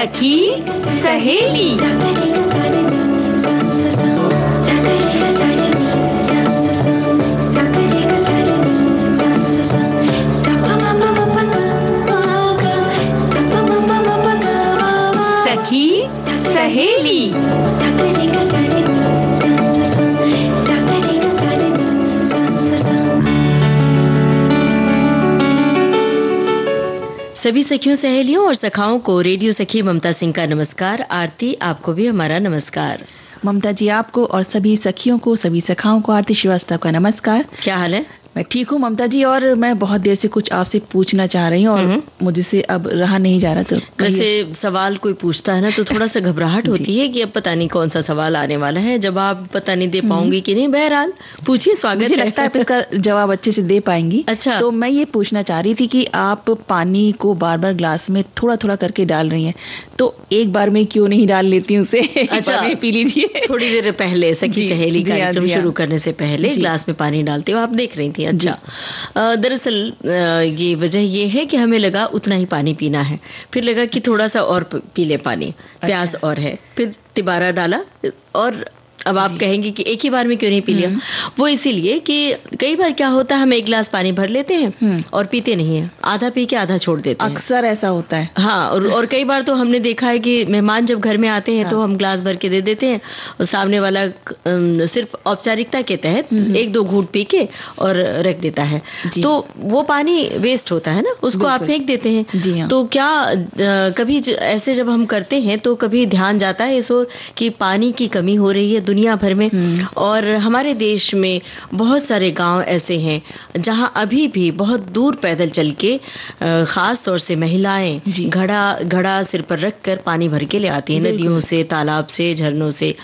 सखी सहेली। सखी सहेली। सभी सखियों सहेलियों और सखाओं को रेडियो सखी ममता सिंह का नमस्कार। आरती, आपको भी हमारा नमस्कार। ममता जी, आपको और सभी सखियों को, सभी सखाओं को आरती श्रीवास्तव का नमस्कार। क्या हाल है? मैं ठीक हूँ ममता जी, और मैं बहुत देर से कुछ आपसे पूछना चाह रही हूँ और मुझसे अब रहा नहीं जा रहा। तो वैसे सवाल कोई पूछता है ना तो थोड़ा सा घबराहट होती है कि अब पता नहीं कौन सा सवाल आने वाला है, जवाब पता नहीं दे पाऊंगी कि नहीं। बहरहाल पूछिए, स्वागत है। मुझे लगता है आप इसका जवाब अच्छे से दे पाएंगी। अच्छा, तो मैं ये पूछना चाह रही थी कि आप पानी को बार बार ग्लास में थोड़ा थोड़ा करके डाल रही हैं, तो एक बार में क्यों नहीं डाल लेती उसे? अच्छा, पी लीजिए। थोड़ी देर पहले सखी सहेली कार्यक्रम शुरू करने से पहले ग्लास में पानी डालते हो, आप देख रही थी। अच्छा, दरअसल ये वजह ये है कि हमें लगा उतना ही पानी पीना है, फिर लगा कि थोड़ा सा और पी ले पानी, प्यास और है, फिर तिबारा डाला। और अब आप कहेंगे कि एक ही बार में क्यों नहीं पी लिया? वो इसीलिए कि कई बार क्या होता है, हम एक गिलास पानी भर लेते हैं और पीते नहीं है, आधा पी के आधा छोड़ देते हैं। अक्सर ऐसा होता है। हाँ, और कई बार तो हमने देखा है कि मेहमान जब घर में आते हैं तो हम ग्लास भर के दे देते हैं और सामने वाला सिर्फ औपचारिकता के तहत एक दो घूंट पी के और रख देता है, तो वो पानी वेस्ट होता है ना, उसको आप फेंक देते हैं। तो क्या कभी ऐसे जब हम करते हैं तो कभी ध्यान जाता है इस ओर कि पानी की कमी हो रही है दुनिया भर में, और हमारे देश में बहुत सारे गांव ऐसे हैं जहां अभी भी बहुत दूर पैदल चल के खास तौर से महिलाएं घड़ा सिर पर रखकर पानी भर के ले आती हैं, नदियों से, तालाब से, झरनों से,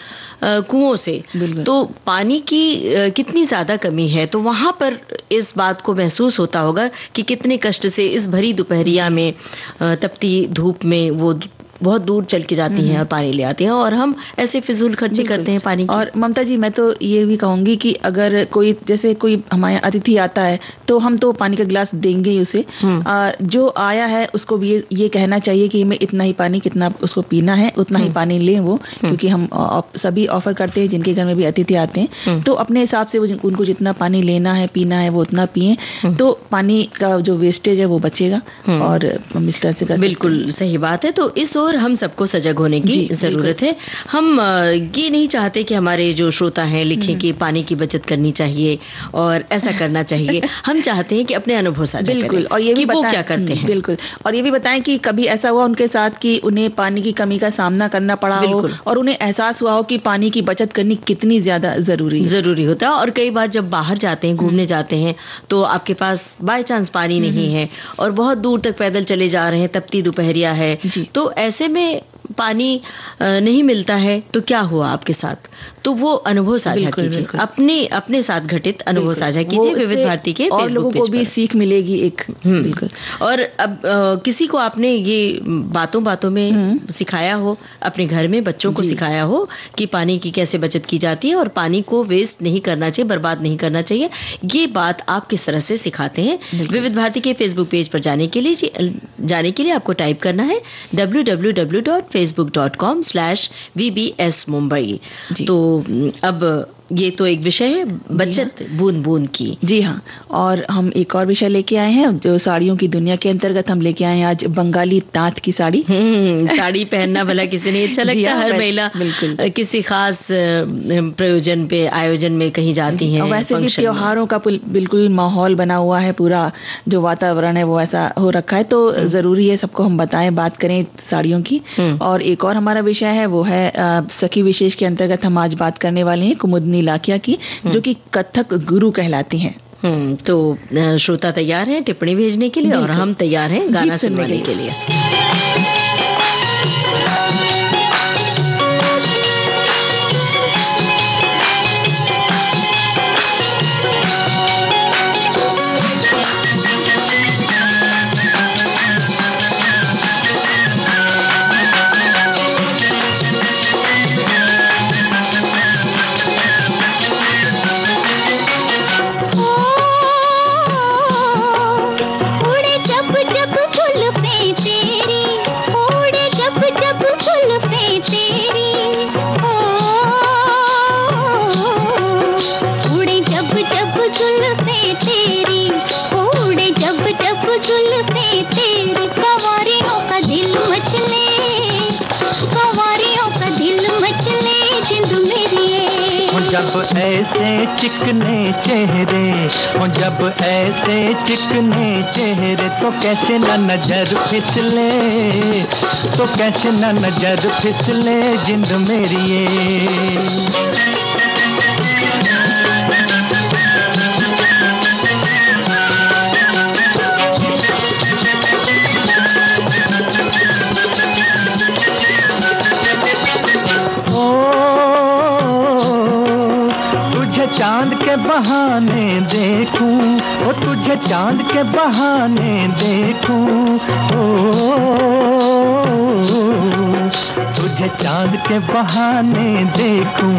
कुओं से। तो पानी की कितनी ज्यादा कमी है, तो वहां पर इस बात को महसूस होता होगा कि कितने कष्ट से इस भरी दोपहरिया में, तपती धूप में वो बहुत दूर चल के जाती हैं और पानी ले आती हैं, और हम ऐसे फिजूल खर्चे करते हैं पानी की। और ममता जी, मैं तो ये भी कहूंगी कि अगर कोई, जैसे कोई हमारे अतिथि आता है तो हम तो पानी का गिलास देंगे ही उसे। जो आया है उसको भी ये कहना चाहिए कि हमें इतना ही पानी, कितना उसको पीना है उतना ही पानी लें वो, क्योंकि हम सभी ऑफर करते हैं, जिनके घर में भी अतिथि आते हैं तो अपने हिसाब से उनको जितना पानी लेना है, पीना है, वो उतना पिए, तो पानी का जो वेस्टेज है वो बचेगा। और इस तरह से बिल्कुल सही बात है। तो इस और हम सबको सजग होने की जरूरत है। हम ये नहीं चाहते कि हमारे जो श्रोता हैं लिखें कि पानी की बचत करनी चाहिए और ऐसा करना चाहिए। हम चाहते हैं कि अपने अनुभव साझा करें, और ये भी वो क्या करते हैं। बिल्कुल, और ये भी बताएं कि कभी ऐसा हुआ उनके साथ कि उन्हें पानी की कमी का सामना करना पड़ा हो और उन्हें एहसास हुआ हो कि पानी की बचत करनी कितनी ज्यादा जरूरी होता है। और कई बार जब बाहर जाते हैं, घूमने जाते हैं, तो आपके पास बाय चांस पानी नहीं है और बहुत दूर तक पैदल चले जा रहे हैं, तपती दोपहरिया है, तो ऐसे में पानी नहीं मिलता है, तो क्या हुआ आपके साथ? तो वो अनुभव साझा कीजिए, अपने साथ घटित अनुभव साझा कीजिए विविध भारती के और लोगों को भी सीख मिलेगी एक। बिल्कुल। और अब किसी को आपने ये बातों में सिखाया हो, अपने घर में बच्चों को सिखाया हो कि पानी की कैसे बचत की जाती है और पानी को वेस्ट नहीं करना चाहिए, बर्बाद नहीं करना चाहिए, ये बात आप किस तरह से सिखाते हैं? विविध भारती के फेसबुक पेज पर जाने के लिए आपको टाइप करना है www.facebook.com/VBS मुंबई। तो अब ये तो एक विषय है, बचत बूंद बूंद की। जी हाँ, और हम एक और विषय लेके आए हैं जो साड़ियों की दुनिया के अंतर्गत हम लेके आए हैं आज बंगाली तांत की साड़ी। साड़ी पहनना भला किसी नहीं अच्छा लगता, हर महिला किसी खास प्रयोजन पे, आयोजन में कहीं जाती हैं। वैसे भी त्योहारों का बिल्कुल माहौल बना हुआ है, पूरा जो वातावरण है वो ऐसा हो रखा है, तो जरूरी है सबको हम बताएं, बात करें साड़ियों की। और एक और हमारा विषय है वो है सखी विशेष के अंतर्गत हम आज बात करने वाले हैं कुमुदनी लाखिया की, जो कि कथक गुरु कहलाती हैं। तो श्रोता तैयार हैं टिप्पणी भेजने के लिए और हम तैयार हैं गाना सुनवाने के लिए। उड़े जब जब फूल पे तेरी जब ऐसे चिकने चेहरे हो, जब ऐसे चिकने चेहरे, तो कैसे न नजर फिसले, तो कैसे न नजर फिसले जिंद मेरी ये। चांद के बहाने देखूं, ओ तुझे चांद के बहाने देखूं, ओ तुझे चांद के बहाने देखूं,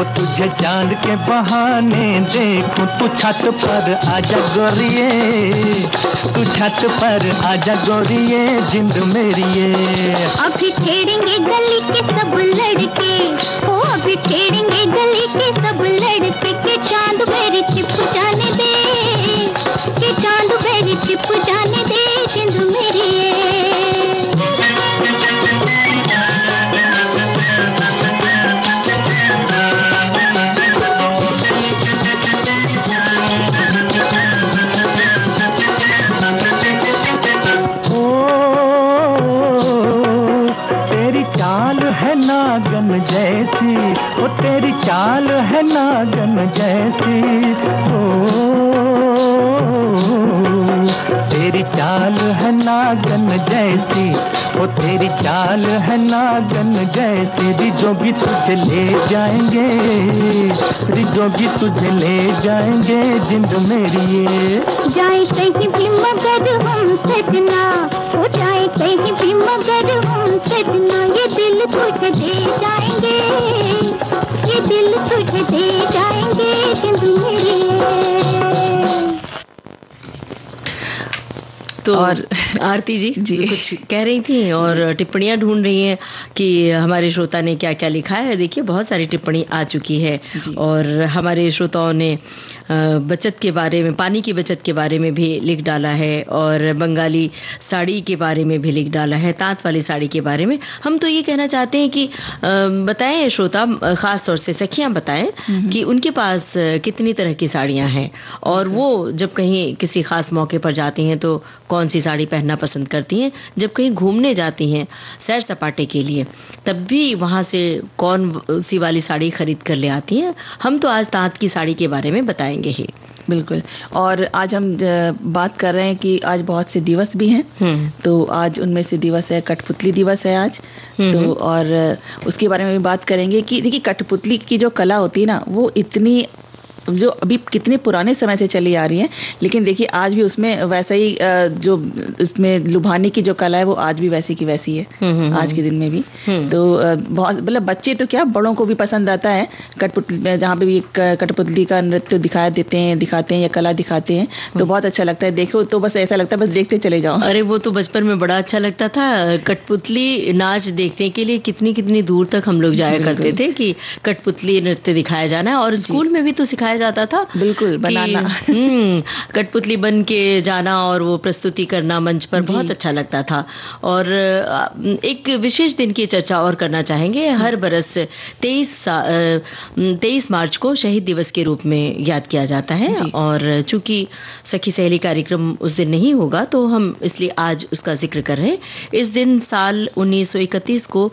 ओ तुझे चांद के बहाने देखूं। तू छत पर आजा गोरिये, तू छत पर आजा गोरिये जिंद मेरी ये। अभी छेड़ेंगे गली के सब लड़के, ओ अभी छेड़ेंगे गली के सब लड़के, के चांद मेरी छिप जाने दे, के चांद मेरी छिप जाने दे जिंद मेरी नागन जैसी, ओ तेरी चाल है नागन जैसी, ओ तेरी चाल है नागन जैसी, ओ तेरी चाल है नागन जैसी। रिजोगी तुझे ले जाएंगे, रिजोगी तुझे ले जाएंगे जिंद मेरी ये। जाए कहीं भी मगर हम सजना, हो जाए कहीं भी मगर हम सजना, ये दिल तुझे दे जाएंगे, ये दिल तुझे दे जाएंगे जिंद मेरी। तो और आरती जी कुछ कह रही थी और टिप्पणियां ढूंढ रही हैं कि हमारे श्रोता ने क्या क्या लिखा है। देखिए बहुत सारी टिप्पणी आ चुकी है और हमारे श्रोताओं ने बचत के बारे में, पानी की बचत के बारे में भी लिख डाला है और बंगाली साड़ी के बारे में भी लिख डाला है, तांत वाली साड़ी के बारे में। हम तो ये कहना चाहते हैं कि बताएं श्रोता, खास तौर से सखियां बताएं कि उनके पास कितनी तरह की साड़ियां हैं और वो जब कहीं किसी खास मौके पर जाती हैं तो कौन सी साड़ी पहनना पसंद करती हैं, जब कहीं घूमने जाती हैं सैर सपाटे के लिए तब भी वहां से कौन सी वाली साड़ी खरीद कर ले आती हैं। हम तो आज तांत की साड़ी के बारे में बताएंगे ही। बिल्कुल। और आज हम बात कर रहे हैं कि आज बहुत से दिवस भी हैं, तो आज उनमें से दिवस है कठपुतली दिवस है आज, तो और उसके बारे में भी बात करेंगे कि देखिए कठपुतली की जो कला होती है ना, वो इतनी जो अभी कितने पुराने समय से चली आ रही है, लेकिन देखिए आज भी उसमें वैसा ही जो उसमें लुभाने की जो कला है वो आज भी वैसी की वैसी है आज के दिन में भी। तो बहुत मतलब बच्चे तो क्या बड़ों को भी पसंद आता है कठपुतली, जहाँ पे भी कठपुतली का नृत्य दिखाते हैं या कला दिखाते हैं तो बहुत अच्छा लगता है। देखो तो बस ऐसा लगता है बस देखते चले जाओ। अरे वो तो बचपन में बड़ा अच्छा लगता था, कठपुतली नाच देखने के लिए कितनी कितनी दूर तक हम लोग जाया करते थे कि कठपुतली नृत्य दिखाया जाना है और स्कूल में भी तो सिखाया जाता था। बिल्कुल, बनाना कठपुतली बन के जाना और वो प्रस्तुति करना मंच पर बहुत अच्छा लगता था। और एक विशेष दिन की चर्चा और करना चाहेंगे। हर बरस 23 मार्च को शहीद दिवस के रूप में याद किया जाता है और चूंकि सखी सहेली कार्यक्रम उस दिन नहीं होगा तो हम इसलिए आज उसका जिक्र कर रहे हैं। इस दिन साल 1931 को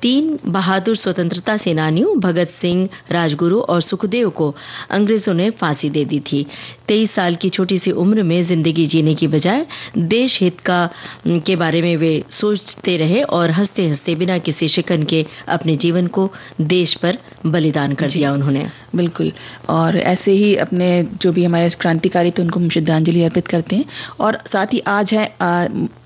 3 बहादुर स्वतंत्रता सेनानियों भगत सिंह, राजगुरु और सुखदेव को अंग्रेजों ने फांसी दे दी थी। 23 साल की छोटी सी उम्र में जिंदगी जीने की बजाय देश हित के बारे में वे सोचते रहे और हंसते हंसते बिना किसी शिकन के अपने जीवन को देश पर बलिदान कर दिया उन्होंने। बिल्कुल। और ऐसे ही अपने जो भी हमारे क्रांतिकारी थे उनको हम श्रद्धांजलि अर्पित करते हैं। और साथ ही आज है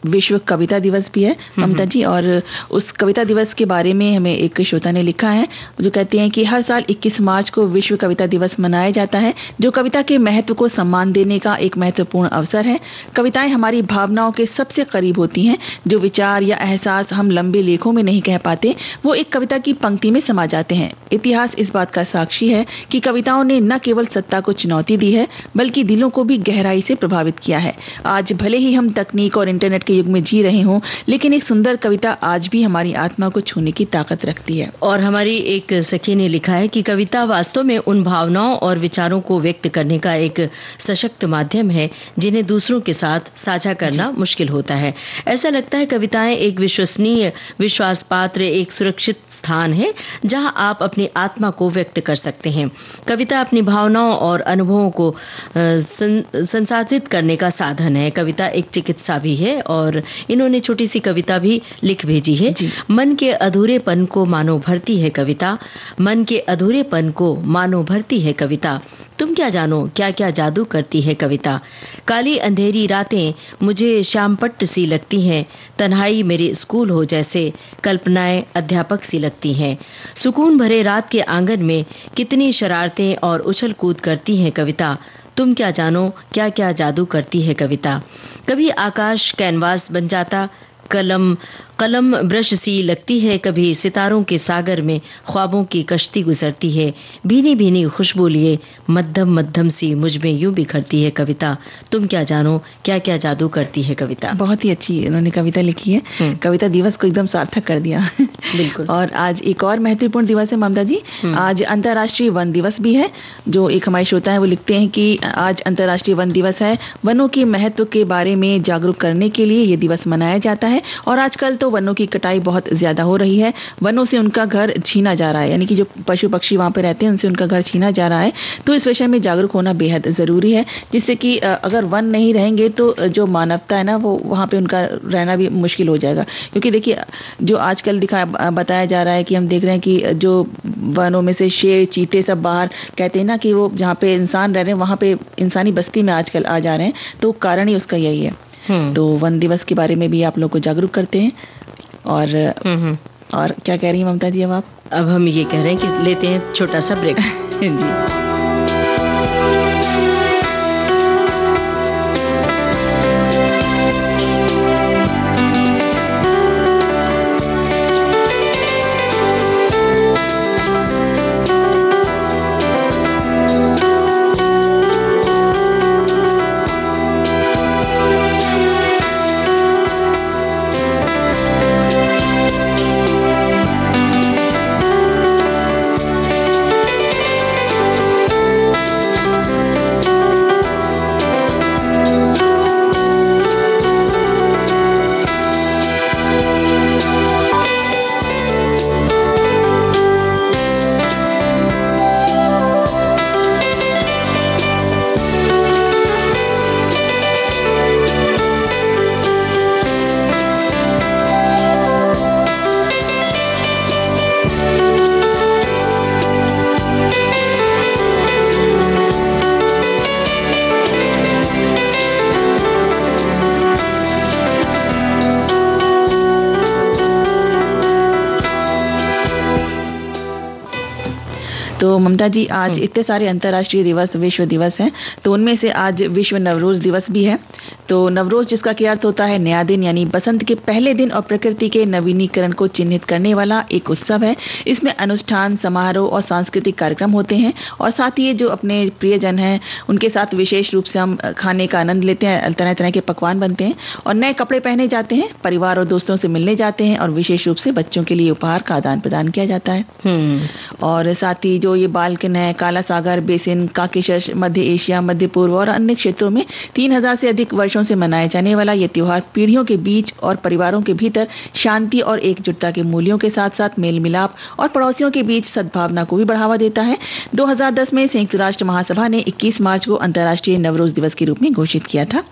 विश्व कविता दिवस भी है ममता जी, और उस कविता दिवस के बारे में हमें एक श्रोता ने लिखा है जो कहते हैं कि हर साल 21 मार्च को विश्व कविता दिवस मनाया जाता है, जो कविता के महत्व को सम्मान देने का एक महत्वपूर्ण अवसर है। कविताएं हमारी भावनाओं के सबसे करीब होती हैं। जो विचार या एहसास हम लंबे लेखों में नहीं कह पाते, वो एक कविता की पंक्ति में समा जाते हैं। इतिहास इस बात का साक्षी है कि कविताओं ने न केवल सत्ता को चुनौती दी है, बल्कि दिलों को भी गहराई से प्रभावित किया है। आज भले ही हम तकनीक और इंटरनेट के युग में जी रहे हों, लेकिन एक सुंदर कविता आज भी हमारी आत्मा को छूने की ताकत रखती है। और हमारी एक सखी ने लिखा है कि कविता वास्तव में उन भावनाओं और विचारों को व्यक्त करने का एक सशक्त माध्यम है जिन्हें दूसरों के साथ साझा करना मुश्किल होता है। ऐसा लगता है कविताएं एक विश्वसनीय, विश्वास पात्र, एक सुरक्षित स्थान है जहां आप अपनी आत्मा को व्यक्त कर सकते हैं। कविता अपनी भावनाओं और अनुभवों को संसाधित करने का साधन है। कविता एक चिकित्सा भी है। और इन्होंने छोटी सी कविता भी लिख भेजी है। मन के अधूरेपन को मानो भरती है कविता, मन के अधूरेपन को मानो भरती है कविता। तुम क्या जानो क्या क्या जादू करती है कविता। काली अंधेरी रातें मुझे शामपट्ट सी लगती हैं, तन्हाई मेरे स्कूल हो जैसे, कल्पनाएं अध्यापक सी लगती हैं। सुकून भरे रात के आंगन में कितनी शरारतें और उछल कूद करती है कविता। तुम क्या जानो क्या क्या जादू करती है कविता। कभी आकाश कैनवास बन जाता, कलम ब्रश सी लगती है, कभी सितारों के सागर में ख्वाबों की कश्ती गुजरती है। भीनी भीनी खुशबू लिए मध्यम मध्यम सी मुझ में यूं बिखरती है कविता। तुम क्या जानो क्या क्या जादू करती है कविता। बहुत ही अच्छी उन्होंने कविता लिखी है। कविता दिवस को एकदम सार्थक कर दिया। बिल्कुल। और आज एक और महत्वपूर्ण दिवस है ममता जी, आज अंतर्राष्ट्रीय वन दिवस भी है। जो एक हमारे श्रोता है वो लिखते हैं कि आज अंतर्राष्ट्रीय वन दिवस है। वनों के महत्व के बारे में जागरूक करने के लिए ये दिवस मनाया जाता है। और आजकल तो वनों की कटाई बहुत ज्यादा हो रही है। वनों से उनका घर छीना जा रहा है, यानी कि जो पशु पक्षी वहां पे रहते हैं उनसे उनका घर छीना जा रहा है। तो इस विषय में जागरूक होना बेहद जरूरी है, जिससे कि अगर वन नहीं रहेंगे तो जो मानवता है ना, वो वहां पे उनका रहना भी मुश्किल हो जाएगा। क्योंकि देखिए जो आजकल बताया जा रहा है कि हम देख रहे हैं कि जो वनों में से शेर, चीते सब बाहर, कहते हैं ना कि वो जहाँ पे इंसान रह रहे हैं वहां पे इंसानी बस्ती में आजकल आ जा रहे हैं। तो कारण ही उसका यही है। तो वन दिवस के बारे में भी आप लोग को जागरूक करते हैं। और क्या कह रही हैं ममता जी अब हम ये कह रहे हैं कि लेते हैं छोटा सा ब्रेक। जी। तो ममता जी आज इतने सारे अंतर्राष्ट्रीय दिवस, विश्व दिवस हैं, तो उनमें से आज विश्व नवरोज दिवस भी है। तो नवरोज जिसका क्या अर्थ होता है नया दिन, यानी बसंत के पहले दिन और प्रकृति के नवीनीकरण को चिन्हित करने वाला एक उत्सव है। इसमें अनुष्ठान, समारोह और सांस्कृतिक कार्यक्रम होते हैं। और साथ ही जो अपने प्रियजन हैं उनके साथ विशेष रूप से हम खाने का आनंद लेते हैं। तरह तरह के पकवान बनते हैं और नए कपड़े पहने जाते हैं। परिवार और दोस्तों से मिलने जाते हैं और विशेष रूप से बच्चों के लिए उपहार का आदान प्रदान किया जाता है। और साथ ही जो ये बाल्कन है, काला सागर बेसिन, काकेशस, मध्य एशिया, मध्य पूर्व और अन्य क्षेत्रों में 3000 से अधिक वर्षों से मनाए जाने वाला ये त्योहार पीढ़ियों के बीच और परिवारों के भीतर शांति और एकजुटता के मूल्यों के साथ साथ मेल मिलाप और पड़ोसियों के बीच सद्भावना को भी बढ़ावा देता है। 2010 में संयुक्त राष्ट्र महासभा ने 21 मार्च को अंतर्राष्ट्रीय नवरोज दिवस के रूप में घोषित किया था।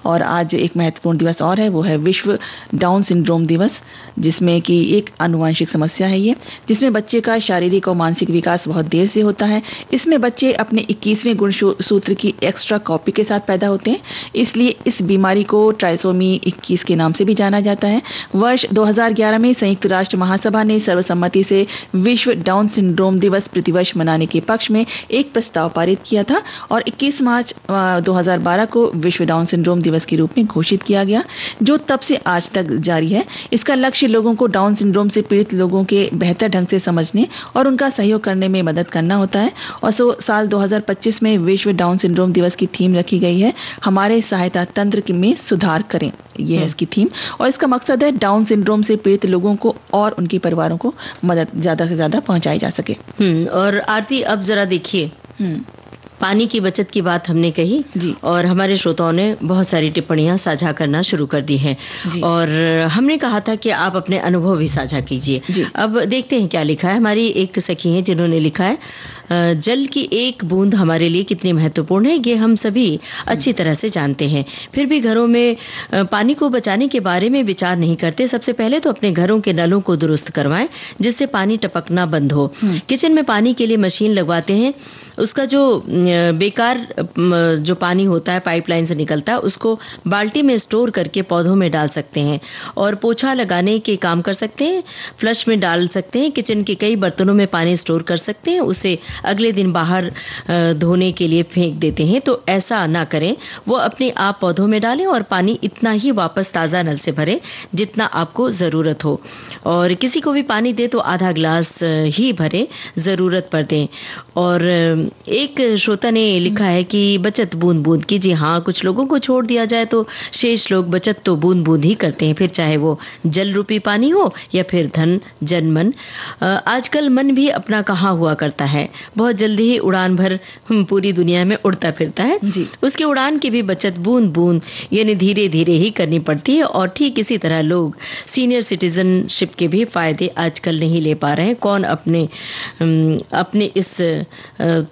और आज एक महत्वपूर्ण दिवस और है, वो है विश्व डाउन सिंड्रोम दिवस, जिसमें कि एक आनुवांशिक समस्या है ये, जिसमें बच्चे का शारीरिक और मानसिक विकास बहुत बहुत देर से होता है। इसमें बच्चे अपने 21वें गुणसूत्र की एक्स्ट्रा कॉपी के साथ पैदा होते हैं, इसलिए इस बीमारी को ट्राइसोमी 21 के नाम से भी जाना जाता है। वर्ष 2011 में संयुक्त राष्ट्र महासभा ने सर्वसम्मति से विश्व डाउन सिंड्रोम दिवस प्रतिवर्ष मनाने के पक्ष में एक प्रस्ताव पारित किया था और 21 मार्च 2012 को विश्व डाउन सिंड्रोम दिवस के रूप में घोषित किया गया, जो तब से आज तक जारी है। इसका लक्ष्य लोगों को डाउन सिंड्रोम से पीड़ित लोगों के बेहतर ढंग से समझने और उनका सहयोग करने में मदद करना होता है। और साल 2025 में विश्व डाउन सिंड्रोम दिवस की थीम रखी गई है, हमारे सहायता तंत्र में सुधार करें। ये है इसकी थीम और इसका मकसद है डाउन सिंड्रोम से पीड़ित लोगों को और उनके परिवारों को मदद ज्यादा से ज्यादा पहुंचाई जा सके। और आरती, अब जरा देखिए, पानी की बचत की बात हमने कही जी, और हमारे श्रोताओं ने बहुत सारी टिप्पणियां साझा करना शुरू कर दी हैं और हमने कहा था कि आप अपने अनुभव भी साझा कीजिए। अब देखते हैं क्या लिखा है। हमारी एक सखी है जिन्होंने लिखा है, जल की एक बूंद हमारे लिए कितनी महत्वपूर्ण है ये हम सभी अच्छी तरह से जानते हैं, फिर भी घरों में पानी को बचाने के बारे में विचार नहीं करते। सबसे पहले तो अपने घरों के नलों को दुरुस्त करवाएं जिससे पानी टपकना बंद हो। किचन में पानी के लिए मशीन लगवाते हैं, उसका जो बेकार जो पानी होता है पाइपलाइन से निकलता है उसको बाल्टी में स्टोर करके पौधों में डाल सकते हैं और पोछा लगाने के काम कर सकते हैं, फ्लश में डाल सकते हैं। किचन के कई बर्तनों में पानी स्टोर कर सकते हैं, उसे अगले दिन बाहर धोने के लिए फेंक देते हैं, तो ऐसा ना करें। वो अपने आप पौधों में डालें और पानी इतना ही वापस ताज़ा नल से भरें जितना आपको ज़रूरत हो, और किसी को भी पानी दे तो आधा गिलास ही भरें, ज़रूरत पर दें। और एक श्रोता ने लिखा है कि बचत बूंद बूंद की। जी हाँ, कुछ लोगों को छोड़ दिया जाए तो शेष लोग बचत तो बूंद बूंद ही करते हैं, फिर चाहे वो जल रूपी पानी हो या फिर धन जन मन। आजकल मन भी अपना कहाँ हुआ करता है, बहुत जल्दी ही उड़ान भर पूरी दुनिया में उड़ता फिरता है जी। उसकी उड़ान की भी बचत बूंद बूंद यानी धीरे धीरे ही करनी पड़ती है। और ठीक इसी तरह लोग सीनियर सिटीजनशिप के भी फायदे आजकल नहीं ले पा रहे हैं। कौन अपने इस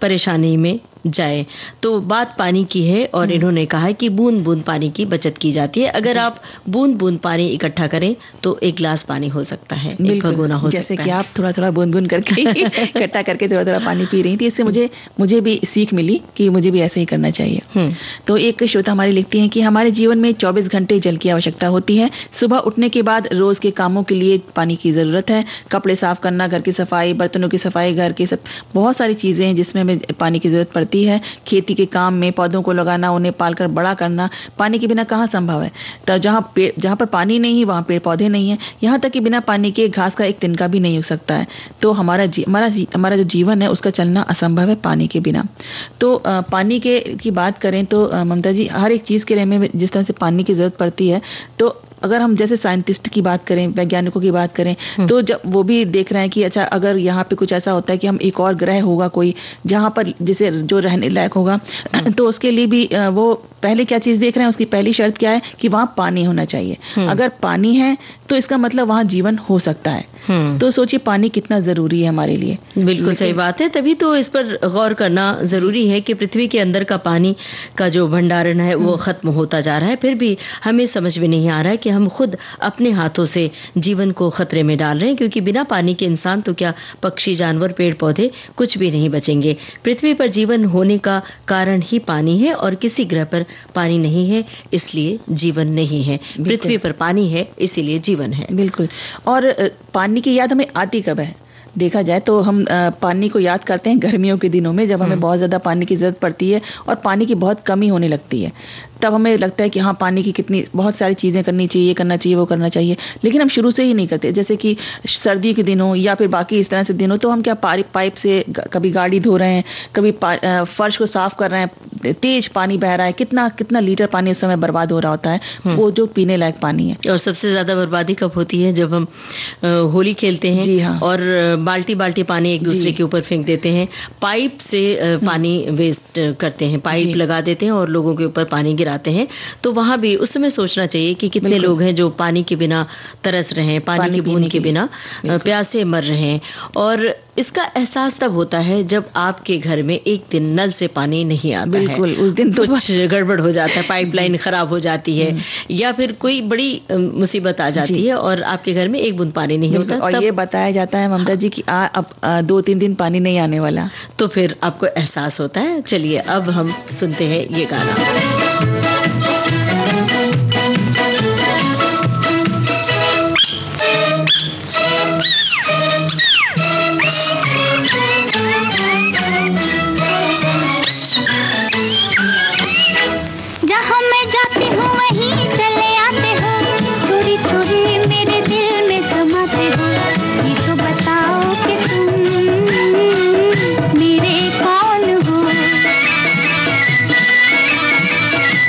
परेशानी में जाए। तो बात पानी की है और इन्होंने कहा है कि बूंद बूंद पानी की बचत की जाती है। अगर आप बूंद बूंद पानी इकट्ठा करें तो एक गिलास पानी हो सकता है, एक भगोना हो सकता है। जैसे कि आप थोड़ा थोड़ा बूंद बूंद करके इकट्ठा करके थोड़ा थोड़ा पानी पी रही थी, इससे मुझे भी सीख मिली कि मुझे भी ऐसे ही करना चाहिए। तो एक श्रोता हमारी लिखती हैं कि हमारे जीवन में 24 घंटे जल की आवश्यकता होती है। सुबह उठने के बाद रोज के कामों के लिए पानी की जरूरत है। कपड़े साफ करना, घर की सफाई, बर्तनों की सफाई, घर के सब बहुत सारी चीजें हैं जिसमें हमें पानी की जरूरत पड़ती है। खेती के काम में पौधों को लगाना, उन्हें पालकर बड़ा करना, पानी के बिना कहाँ संभव है। तो जहाँ पर पानी नहीं है वहाँ पेड़ पौधे नहीं है, यहाँ तक कि बिना पानी के घास का एक तिनका भी नहीं उग सकता है। तो हमारा जो जीवन है उसका चलना असंभव है पानी के बिना। तो पानी की बात करें तो ममता जी, हर एक चीज़ के लिए हमें जिस तरह से पानी की जरूरत पड़ती है, तो अगर हम जैसे साइंटिस्ट की बात करें, वैज्ञानिकों की बात करें, तो जब वो भी देख रहे हैं कि अच्छा अगर यहाँ पे कुछ ऐसा होता है कि हम एक और ग्रह होगा कोई जहाँ पर जैसे जो रहने लायक होगा, तो उसके लिए भी वो पहले क्या चीज़ देख रहे हैं, उसकी पहली शर्त क्या है कि वहाँ पानी होना चाहिए। अगर पानी है तो इसका मतलब वहाँ जीवन हो सकता है। तो सोचिए पानी कितना जरूरी है हमारे लिए। बिल्कुल सही बात है, तभी तो इस पर गौर करना जरूरी है कि पृथ्वी के अंदर का पानी का जो भंडारण है वो खत्म होता जा रहा है। फिर भी हमें समझ में नहीं आ रहा है कि हम खुद अपने हाथों से जीवन को खतरे में डाल रहे हैं, क्योंकि बिना पानी के इंसान तो क्या, पक्षी, जानवर, पेड़ पौधे कुछ भी नहीं बचेंगे। पृथ्वी पर जीवन होने का कारण ही पानी है और किसी ग्रह पर पानी नहीं है इसलिए जीवन नहीं है। पृथ्वी पर पानी है इसीलिए जीवन है। बिल्कुल। और पानी की याद हमें आती कब है? देखा जाए तो हम पानी को याद करते हैं गर्मियों के दिनों में, जब हमें बहुत ज़्यादा पानी की ज़रूरत पड़ती है और पानी की बहुत कमी होने लगती है। तब हमें लगता है कि हाँ पानी की कितनी बहुत सारी चीज़ें करनी चाहिए, ये करना चाहिए, वो करना चाहिए, लेकिन हम शुरू से ही नहीं करते। जैसे कि सर्दी के दिनों या फिर बाकी इस तरह से दिनों तो हम क्या पाइप से कभी गाड़ी धो रहे हैं, कभी फर्श को साफ कर रहे हैं, तेज पानी बह रहा है, कितना लीटर पानी उस समय बर्बाद हो रहा होता है, वो जो पीने लायक पानी है। और सबसे ज़्यादा बर्बादी कब होती है? जब हम होली खेलते हैं। जी हाँ। और बाल्टी बाल्टी पानी एक दूसरे के ऊपर फेंक देते हैं, पाइप से पानी वेस्ट करते हैं, पाइप लगा देते हैं और लोगों के ऊपर पानी गिराते हैं। तो वहाँ भी उस समय सोचना चाहिए कि कितने लोग हैं जो पानी के बिना तरस रहे हैं, पानी की बूंद के बिना प्यासे मर रहे हैं। और इसका एहसास तब होता है जब आपके घर में एक दिन नल से पानी नहीं आता है। बिल्कुल, उस दिन तो कुछ गड़बड़ हो जाता है, पाइपलाइन खराब हो जाती है या फिर कोई बड़ी मुसीबत आ जाती है और आपके घर में एक बूंद पानी नहीं होता। और ये बताया जाता है ममता जी कि अब 2-3 दिन पानी नहीं आने वाला, तो फिर आपको एहसास होता है। चलिए अब हम सुनते हैं ये गाना। जहाँ मैं जाती हूँ वहीं चले आते हो, चोरी चोरी मेरे दिल में समाते हो। ये तो बताओ कि तुम मेरे कौन हो।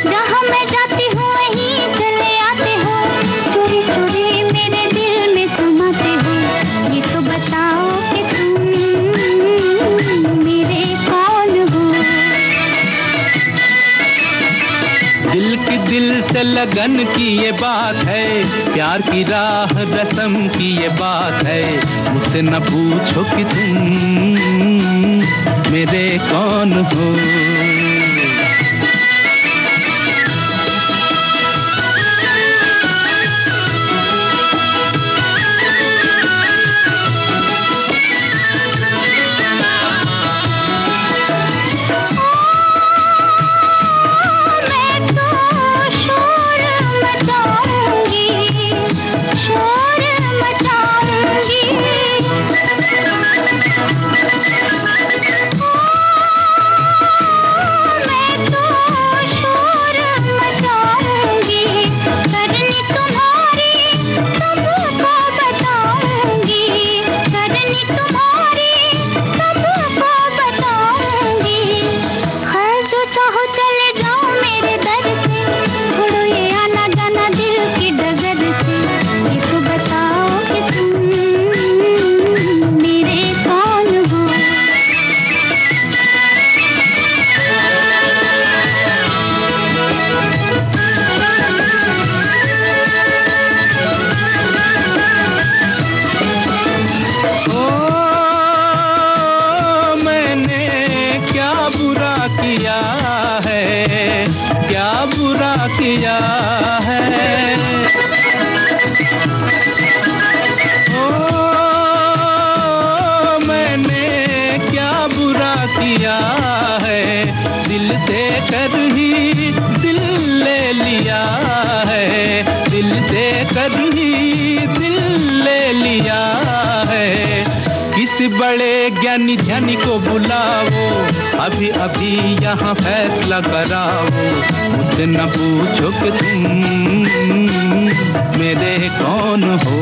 जहाँ मैं जाती हूँ वहीं चले आते हो, चोरी चोरी मेरे दिल में समाते हो। ये तो बताओ कि तुम मेरे कौन हो। दिल की दिल से लगन की ये बात है, प्यार की राह रस्म की ये बात है। मुझसे न पूछो कि तुम मेरे कौन हो। किया है ओ मैंने क्या बुरा किया है, दिल देकर ही दिल ले लिया है, दिल देकर ही दिल ले लिया है। किसी बड़े ज्ञानी ध्यानी को बुलाओ, अभी अभी यहाँ फैसला कराओ। मुझसे न पूछो कि तुम मेरे कौन हो।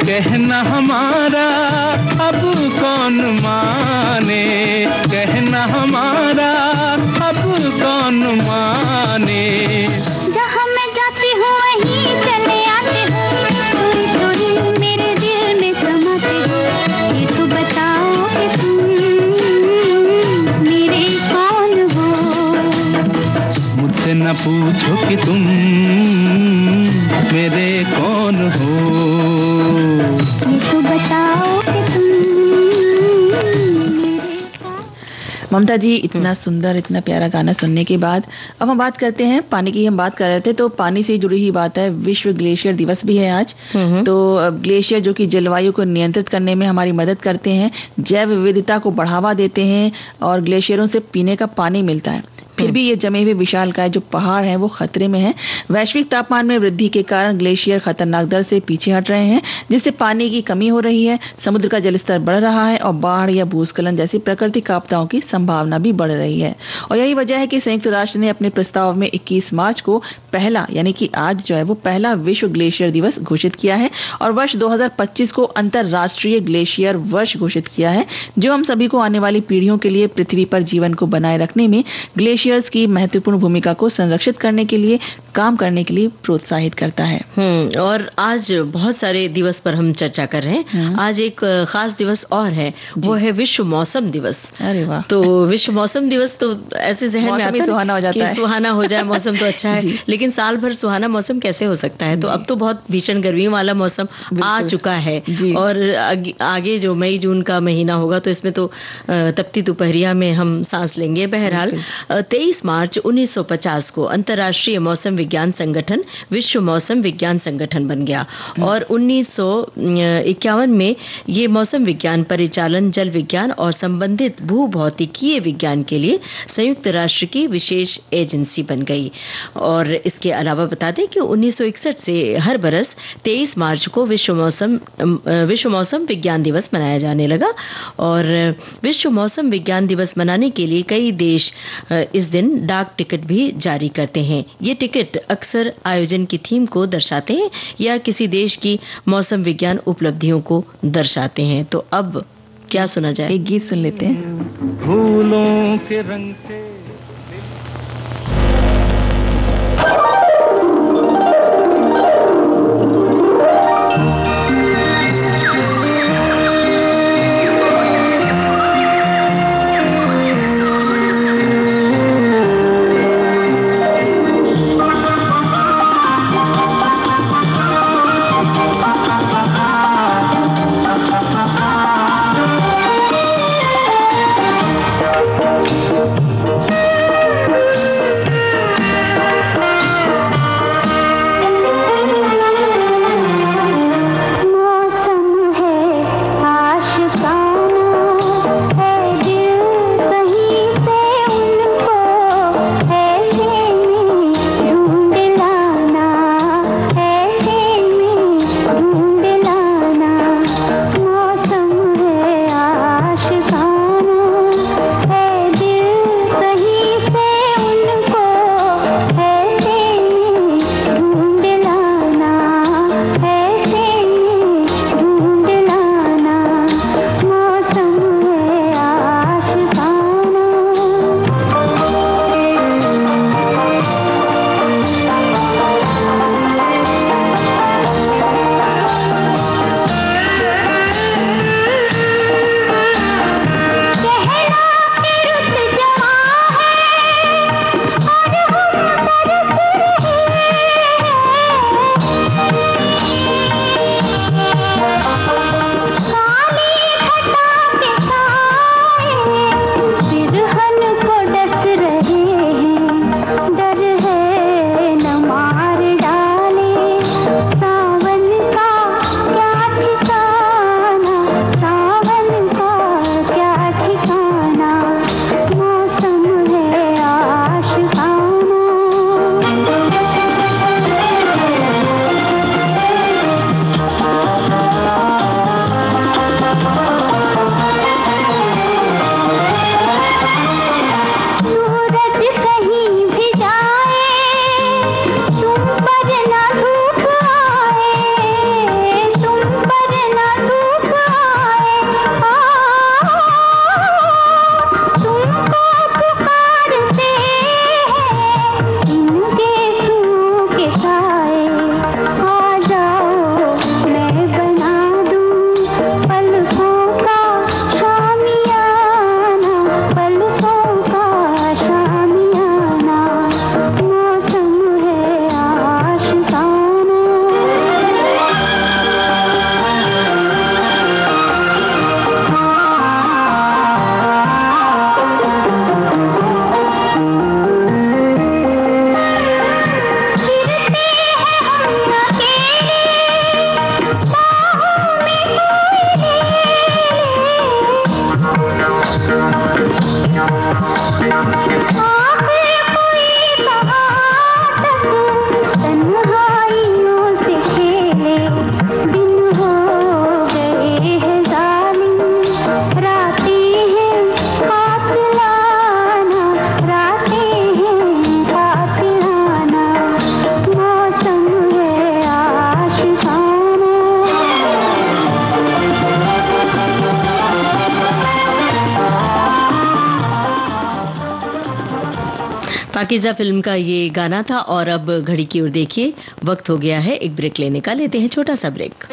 कहना हमारा अब कौन माने, कहना हमारा अब कौन माने। जहाँ मैं जाती हूँ वहीं चले आते हो, चोरी चोरी मेरे दिल में समाते हो। ये तो बताओ कि तुम मेरे कौन हो। मुझसे न पूछो कि तुम मेरे कौन हो। ममता जी, इतना सुंदर इतना प्यारा गाना सुनने के बाद अब हम बात करते हैं पानी की। हम बात कर रहे थे तो पानी से जुड़ी ही बात है, विश्व ग्लेशियर दिवस भी है आज। तो ग्लेशियर जो कि जलवायु को नियंत्रित करने में हमारी मदद करते हैं, जैव विविधता को बढ़ावा देते हैं और ग्लेशियरों से पीने का पानी मिलता है। फिर भी ये जमे हुए विशालकाय जो पहाड़ हैं वो खतरे में हैं। वैश्विक तापमान में वृद्धि के कारण ग्लेशियर खतरनाक दर से पीछे हट रहे हैं, जिससे पानी की कमी हो रही है, समुद्र का जलस्तर बढ़ रहा है और बाढ़ या भूस्खलन जैसी प्राकृतिक आपदाओं की संभावना भी बढ़ रही है। और यही वजह है कि संयुक्त राष्ट्र ने अपने प्रस्ताव में 21 मार्च को पहला, यानी कि आज जो है वो पहला विश्व ग्लेशियर दिवस घोषित किया है और वर्ष 2025 को अंतरराष्ट्रीय ग्लेशियर वर्ष घोषित किया है, जो हम सभी को आने वाली पीढ़ियों के लिए पृथ्वी पर जीवन को बनाए रखने में ग्लेशियर्स की महत्वपूर्ण भूमिका को संरक्षित करने के लिए काम करने के लिए प्रोत्साहित करता है। और आज बहुत सारे दिवस पर हम चर्चा कर रहे हैं। आज एक खास दिवस और है, वो है विश्व मौसम दिवस। अरे वाह। तो विश्व मौसम दिवस तो ऐसे जहन में आता है सुहाना हो जाता है, सुहाना हो जाए मौसम तो अच्छा है, लेकिन साल भर सुहाना मौसम कैसे हो सकता है? तो अब तो बहुत भीषण गर्मियों वाला मौसम आ चुका है और आगे जो मई जून का महीना होगा तो इसमें तो तपती दोपहरिया में हम सांस लेंगे। बहरहाल 23 मार्च 1950 को अंतर्राष्ट्रीय मौसम विज्ञान संगठन विश्व मौसम विज्ञान संगठन बन गया और 1951 में ये मौसम विज्ञान, परिचालन, जल विज्ञान और संबंधित भूभौतिकीय विज्ञान के लिए संयुक्त राष्ट्र की विशेष एजेंसी बन गई। और इसके अलावा बता दें कि 1961 से हर बरस 23 मार्च को विश्व मौसम विज्ञान दिवस मनाया जाने लगा और विश्व मौसम विज्ञान दिवस मनाने के लिए कई देश इस दिन डाक टिकट भी जारी करते हैं। ये टिकट अक्सर आयोजन की थीम को दर्शाते हैं या किसी देश की मौसम विज्ञान उपलब्धियों को दर्शाते हैं। तो अब क्या सुना जाए? एक गीत सुन लेते हैं। फूलों के रंग से पाकीज़ा फिल्म का ये गाना था। और अब घड़ी की ओर देखिए, वक्त हो गया है एक ब्रेक लेने का। लेते हैं छोटा सा ब्रेक।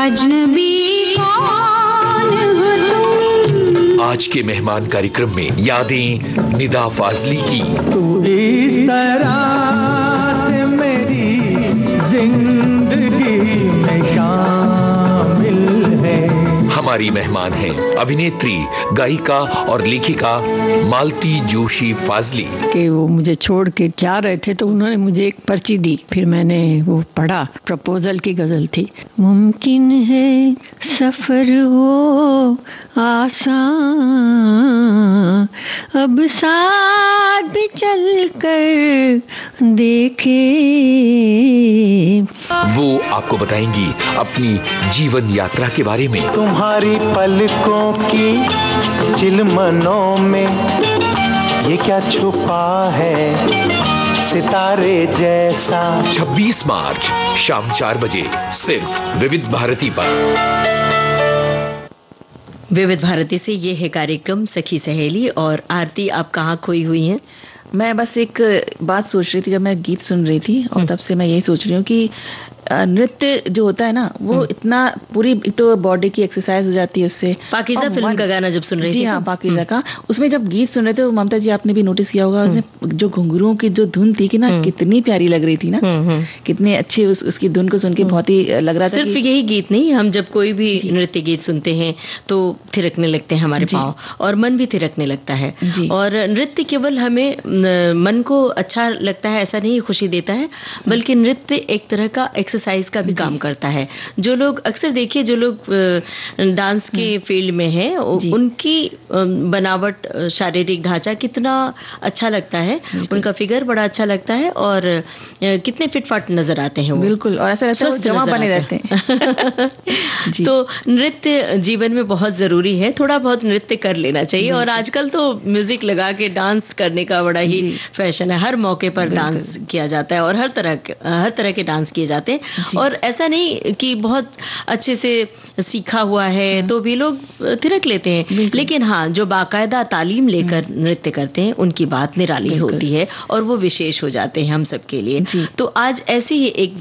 अजनबी कौन हो तुम? आज के मेहमान कार्यक्रम में यादें निदा फाजली की। तू इस तरह से मेरी जिंदगी में शामिल है। हमारी मेहमान हैं अभिनेत्री, गायिका और लेखिका मालती जोशी फाजली। कि वो मुझे छोड़ के जा रहे थे तो उन्होंने मुझे एक पर्ची दी, फिर मैंने वो पढ़ा। प्रपोजल की गजल थी। मुमकिन है सफर हो आसान, अब साथ भी चल कर देखे। वो आपको बताएंगी अपनी जीवन यात्रा के बारे में। तुम्हारी पलकों की चिलमनों में ये क्या छुपा है सितारे जैसा। 26 मार्च शाम 4 बजे सिर्फ विविध भारती पर। विविध भारती से ये है कार्यक्रम सखी सहेली। और आरती, आप कहाँ खोई हुई हैं? मैं बस एक बात सोच रही थी जब मैं गीत सुन रही थी, और तब से मैं यही सोच रही हूँ कि नृत्य जो होता है ना, वो इतना पूरी तो बॉडी की एक्सरसाइज हो जाती है उससे। पाकीज़ा फिल्म का गाना जब सुन रही थी। जी हाँ, पाकीज़ा का, उसमें जब गीत सुन रहे थे, ममता जी आपने भी नोटिस किया होगा, उसमें जो घुंघरुओं की जो धुन थी कि ना, कितनी प्यारी लग रही थी ना, कितने अच्छे उसकी धुन को सुन के बहुत ही लग रहा था। सिर्फ यही गीत नहीं, हम जब कोई भी नृत्य गीत सुनते हैं तो थिरकने लगते हैं हमारे पाँव, और मन भी थिरकने लगता है। और नृत्य केवल हमें मन को अच्छा लगता है ऐसा नहीं, खुशी देता है, बल्कि नृत्य एक तरह का एक्सरसाइज का भी काम करता है। जो लोग अक्सर देखिए, जो लोग डांस के फील्ड में हैं, उनकी बनावट, शारीरिक ढांचा कितना अच्छा लगता है, उनका फिगर बड़ा अच्छा लगता है, और कितने फिटफाट नजर आते हैं वो। बिल्कुल, और ऐसा लगता है जमा बने रहते हैं। तो नृत्य जीवन में बहुत जरूरी है, थोड़ा बहुत नृत्य कर लेना चाहिए। और आजकल तो म्यूजिक लगा के डांस करने का बड़ा ही फैशन है, हर मौके पर डांस किया जाता है, और हर तरह के डांस किए जाते हैं। और ऐसा नहीं कि बहुत अच्छे से सीखा हुआ है तो भी लोग थिरक लेते हैं, लेकिन हाँ, जो बाकायदा तालीम लेकर नृत्य करते हैं उनकी बात निराली होती है, और वो विशेष हो जाते हैं हम सबके लिए। तो आज ऐसी ही एक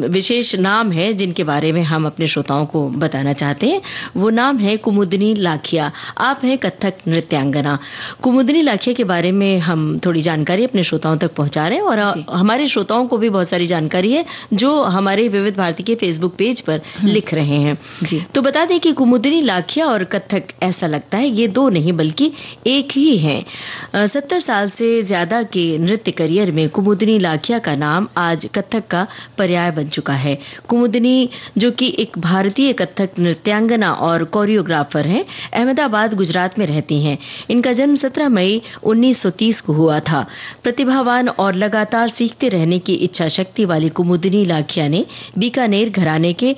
विशेष नाम है जिनके बारे में हम अपने श्रोताओं को बताना चाहते हैं। वो नाम है कुमुदनी लाखिया। आप हैं कथक नृत्यांगना। कुमुदनी लाखिया के बारे में हम थोड़ी जानकारी अपने श्रोताओं तक पहुंचा रहे हैं, और हमारे श्रोताओं को भी बहुत सारी जानकारी है जो हमारे विविध भारती के फेसबुक पेज पर लिख रहे हैं। तो बता दें कि कुमुदनी लाखिया और कथक ऐसा लगता है ये दो नहीं बल्कि एक ही हैं। 70 साल से ज्यादा के नृत्य करियर में कुमुदनी लाखिया का नाम आज कथक का पर्याय बन चुका है। कुमुदनी, जो कि एक भारतीय कथक नृत्यांगना और कोरियोग्राफर हैं, अहमदाबाद गुजरात में रहती हैं। इनका जन्म 17 मई 1930 को हुआ था। प्रतिभावान और लगातार सीखते रहने की इच्छा शक्ति वाली कुमुदनी लाखिया ने बीकानेर घराने के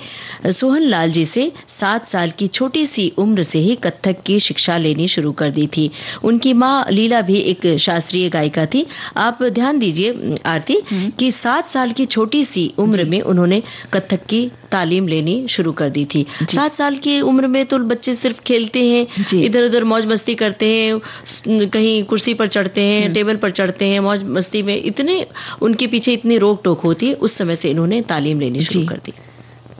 सोहन लाल जी से 7 साल की छोटी सी उम्र से ही कथक की शिक्षा लेनी शुरू कर दी थी। उनकी माँ लीला भी एक शास्त्रीय गायिका थी। आप ध्यान दीजिए आरती कि 7 साल की छोटी सी उम्र में उन्होंने कथक की तालीम लेनी शुरू कर दी थी। 7 साल की उम्र में तो बच्चे सिर्फ खेलते हैं, इधर उधर मौज मस्ती करते हैं, कहीं कुर्सी पर चढ़ते हैं, टेबल पर चढ़ते हैं, मौज मस्ती में इतने उनके पीछे इतनी रोक टोक होती है। उस समय से इन्होंने तालीम लेनी शुरू कर दी।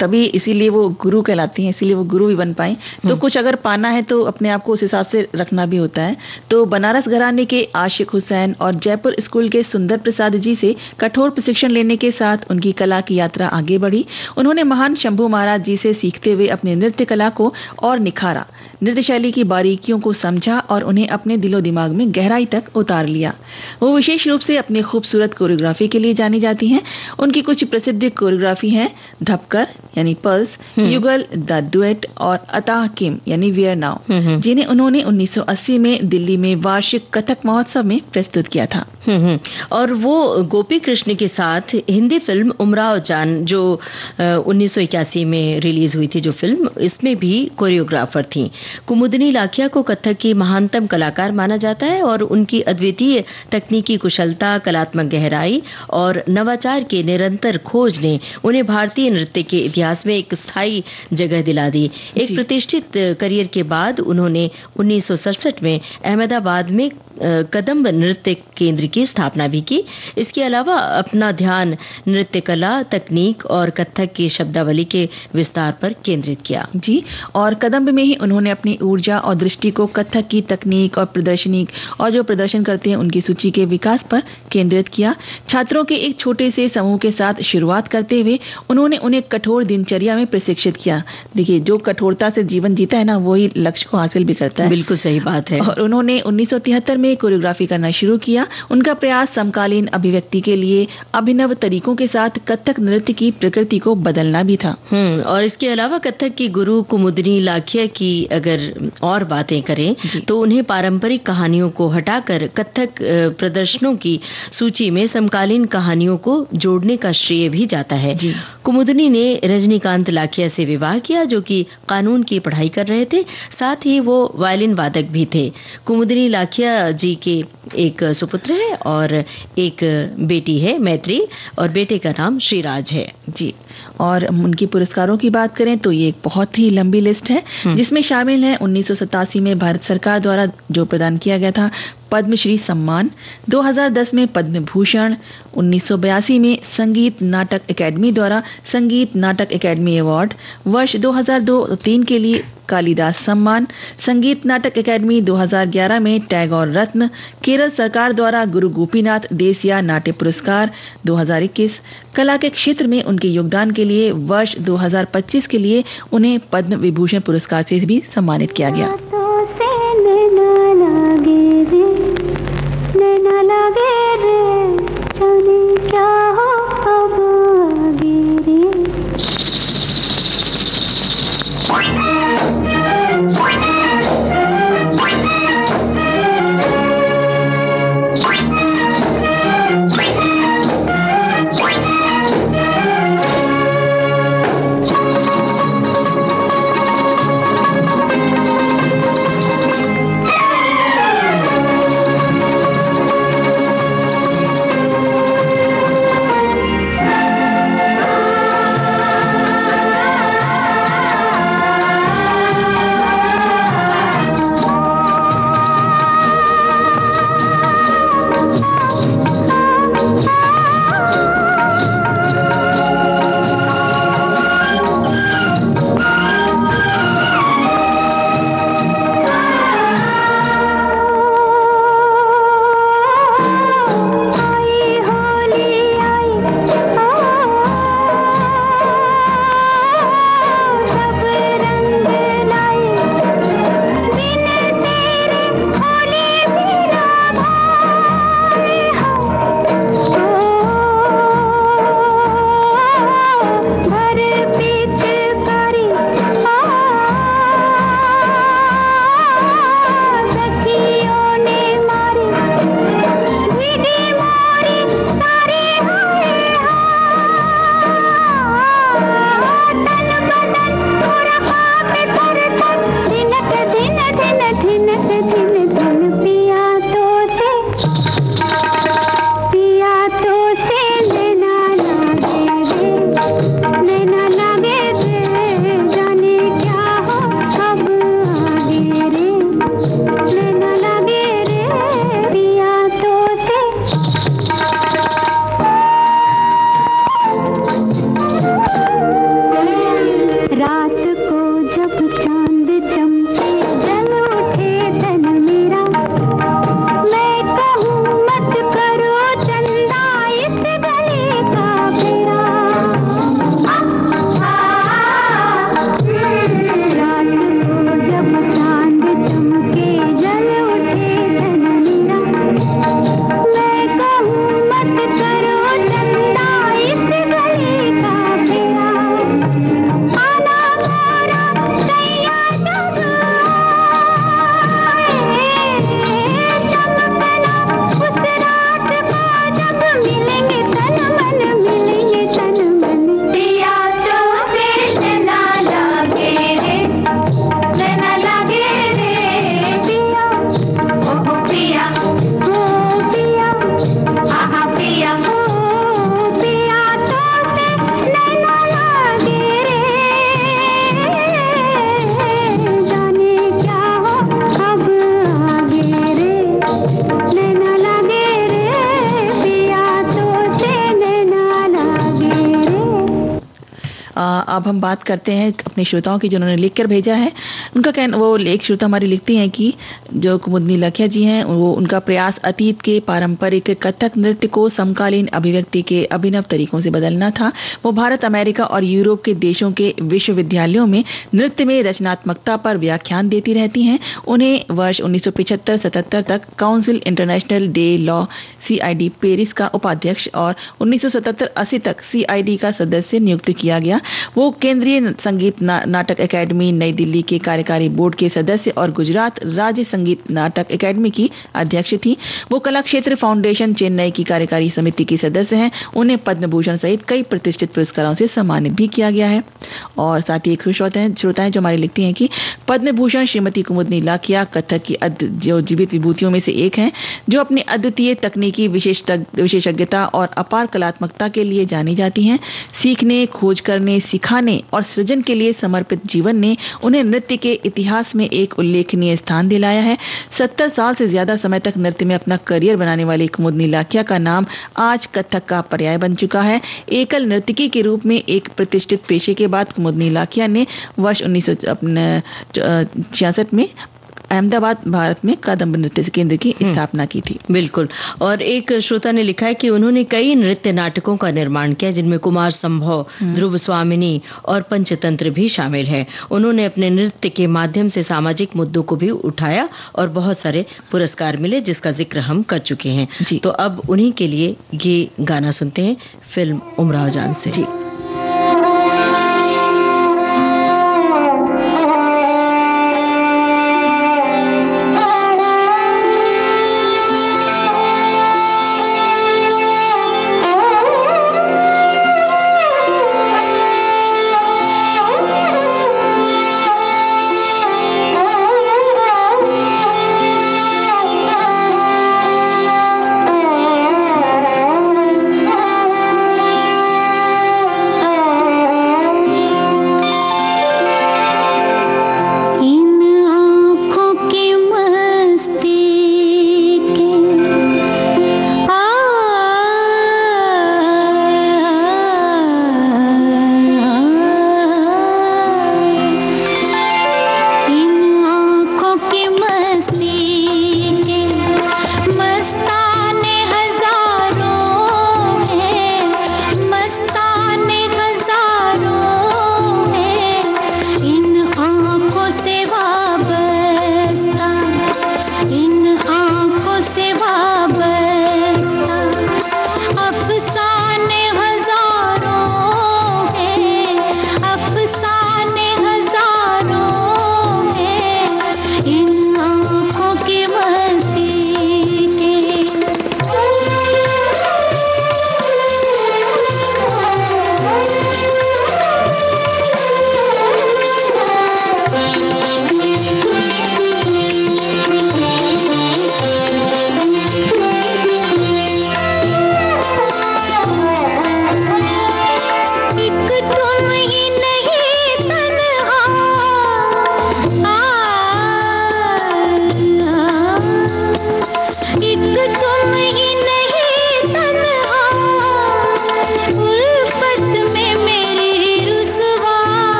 तभी इसीलिए वो गुरु कहलाती हैं, इसीलिए वो गुरु भी बन पाई। तो कुछ अगर पाना है तो अपने आप को उस हिसाब से रखना भी होता है। तो बनारस घराने के आशिक हुसैन और जयपुर स्कूल के सुंदर प्रसाद जी से कठोर प्रशिक्षण लेने के साथ उनकी कला की यात्रा आगे बढ़ी। उन्होंने महान शंभू महाराज जी से सीखते हुए अपनी नृत्य कला को और निखारा, नृत्य शैली की बारीकियों को समझा और उन्हें अपने दिलो दिमाग में गहराई तक उतार लिया। वो विशेष रूप से अपनी खूबसूरत कोरियोग्राफी के लिए जानी जाती हैं। उनकी कुछ प्रसिद्ध कोरियोग्राफी हैं धपकर यानी पल्स, युगल, द डुएट और अताह किम यानी वियर नाउ, जिन्हें उन्होंने 1980 में दिल्ली में वार्षिक कथक महोत्सव में प्रस्तुत किया था। और वो गोपी कृष्ण के साथ हिंदी फिल्म उमराव जान जो 1981 में रिलीज हुई थी जो फिल्म, इसमें भी कोरियोग्राफर थी। कुमुदनी लाखिया को कथक की महानतम कलाकार माना जाता है और उनकी अद्वितीय तकनीकी कुशलता, कलात्मक गहराई और नवाचार के निरंतर खोज ने उन्हें भारतीय नृत्य के इतिहास में एक स्थायी जगह दिला दी। एक प्रतिष्ठित करियर के बाद उन्होंने 1967 में अहमदाबाद में कदम्ब नृत्य केंद्र की स्थापना भी की। इसके अलावा अपना ध्यान नृत्य कला, तकनीक और कथक की शब्दावली के विस्तार पर केंद्रित किया। जी, और कदम्ब में ही उन्होंने अपनी ऊर्जा और दृष्टि को कथक की तकनीक और प्रदर्शनी और जो प्रदर्शन करते हैं उनकी सूची के विकास पर केंद्रित किया। छात्रों के एक छोटे से समूह के साथ शुरुआत करते हुए उन्होंने उन्हें कठोर दिनचर्या में प्रशिक्षित किया। देखिए, जो कठोरता से जीवन जीता है ना, वही लक्ष्य को हासिल भी करता है। बिल्कुल सही बात है। और उन्होंने 1973 में कोरियोग्राफी करना शुरू किया। उनका प्रयास समकालीन अभिव्यक्ति के लिए अभिनव तरीकों के साथ कथक नृत्य की प्रकृति को बदलना भी था। और इसके अलावा कथक की गुरु कुमुदनी लाखिया की अगर और बातें करें तो उन्हें पारंपरिक कहानियों को हटाकर कथक प्रदर्शनों की सूची में समकालीन कहानियों को जोड़ने का श्रेय भी जाता है। कुमुदनी ने रजनीकांत लाखिया से विवाह किया जो कि कानून की पढ़ाई कर रहे थे, साथ ही वो वायलिन वादक भी थे। कुमुदनी लाखिया जी के एक सुपुत्र है और एक बेटी है मैत्री, और बेटे का नाम श्रीराज है। जी, और उनकी पुरस्कारों की बात करें तो ये एक बहुत ही लंबी लिस्ट है, जिसमें शामिल है 1987 में भारत सरकार द्वारा जो प्रदान किया गया था पद्मश्री सम्मान, 2010 में पद्म भूषण, 1982 में संगीत नाटक अकेडमी द्वारा संगीत नाटक अकेडमी अवार्ड, वर्ष 2002-03 के लिए कालिदास सम्मान, संगीत नाटक अकेडमी 2011 में टैगोर रत्न, केरल सरकार द्वारा गुरु गोपीनाथ देसिया नाट्य पुरस्कार 2021, कला के क्षेत्र में उनके योगदान के लिए वर्ष 2025 के लिए उन्हें पद्म विभूषण पुरस्कार से भी सम्मानित किया गया। अब हम बात करते हैं अपने श्रोताओं की जिन्होंने लिखकर भेजा है। उनका कहना, वो एक श्रोता हमारी लिखती हैं कि जो कुमुदनी लाखिया जी हैं, वो उनका प्रयास अतीत के पारंपरिक कथक नृत्य को समकालीन अभिव्यक्ति के अभिनव तरीकों से बदलना था। वो भारत, अमेरिका और यूरोप के देशों के विश्वविद्यालयों में नृत्य में रचनात्मकता पर व्याख्यान देती रहती हैं। उन्हें वर्ष 1975-77 तक council international day law CID Paris का उपाध्यक्ष और 1977-80 तक CID का सदस्य नियुक्त किया गया। वो केंद्रीय संगीत नाटक एकेडमी नई दिल्ली के कार्यकारी बोर्ड के सदस्य और गुजरात राज्य संगीत नाटक एकेडमी की अध्यक्ष थी। वो कला क्षेत्र फाउंडेशन चेन्नई की कार्यकारी समिति की सदस्य हैं। उन्हें पद्म भूषण सहित कई प्रतिष्ठित पुरस्कारों से सम्मानित भी किया गया है। और साथ ही एक श्रोताएं जो हमारी लिखती हैं कि पद्म भूषण श्रीमती कुमुदनी लाखिया कथक की जो जीवित विभूतियों में से एक हैं, जो अपनी अद्वितीय तकनीकी विशेषज्ञता और अपार कलात्मकता के लिए जानी जाती हैं। सीखने, खोज करने, सिखाने और सृजन के लिए समर्पित जीवन ने उन्हें नृत्य के इतिहास में एक उल्लेखनीय स्थान दिलाया है। 70 साल से ज्यादा समय तक नृत्य में अपना करियर बनाने वाली कुमुदनी लाखिया का नाम आज कथक का पर्याय बन चुका है। एकल नर्तकी के रूप में एक प्रतिष्ठित पेशे के बाद कुमुदनी लाखिया ने वर्ष 1966 में अहमदाबाद, भारत में कादम्बर नृत्य केंद्र की स्थापना की थी। बिल्कुल। और एक श्रोता ने लिखा है कि उन्होंने कई नृत्य नाटकों का निर्माण किया, जिनमें कुमार संभव, ध्रुव स्वामिनी और पंचतंत्र भी शामिल है। उन्होंने अपने नृत्य के माध्यम से सामाजिक मुद्दों को भी उठाया और बहुत सारे पुरस्कार मिले, जिसका जिक्र हम कर चुके हैं। तो अब उन्हीं के लिए ये गाना सुनते हैं फिल्म उमराव जान से। जी।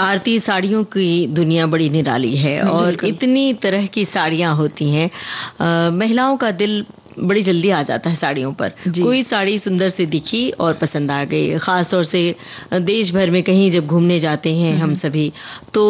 भारतीय साड़ियों की दुनिया बड़ी निराली है और इतनी तरह की साड़ियाँ होती हैं। महिलाओं का दिल बड़ी जल्दी आ जाता है साड़ियों पर। कोई साड़ी सुंदर से दिखी और पसंद आ गई। ख़ास तौर से देश भर में कहीं जब घूमने जाते हैं हम सभी, तो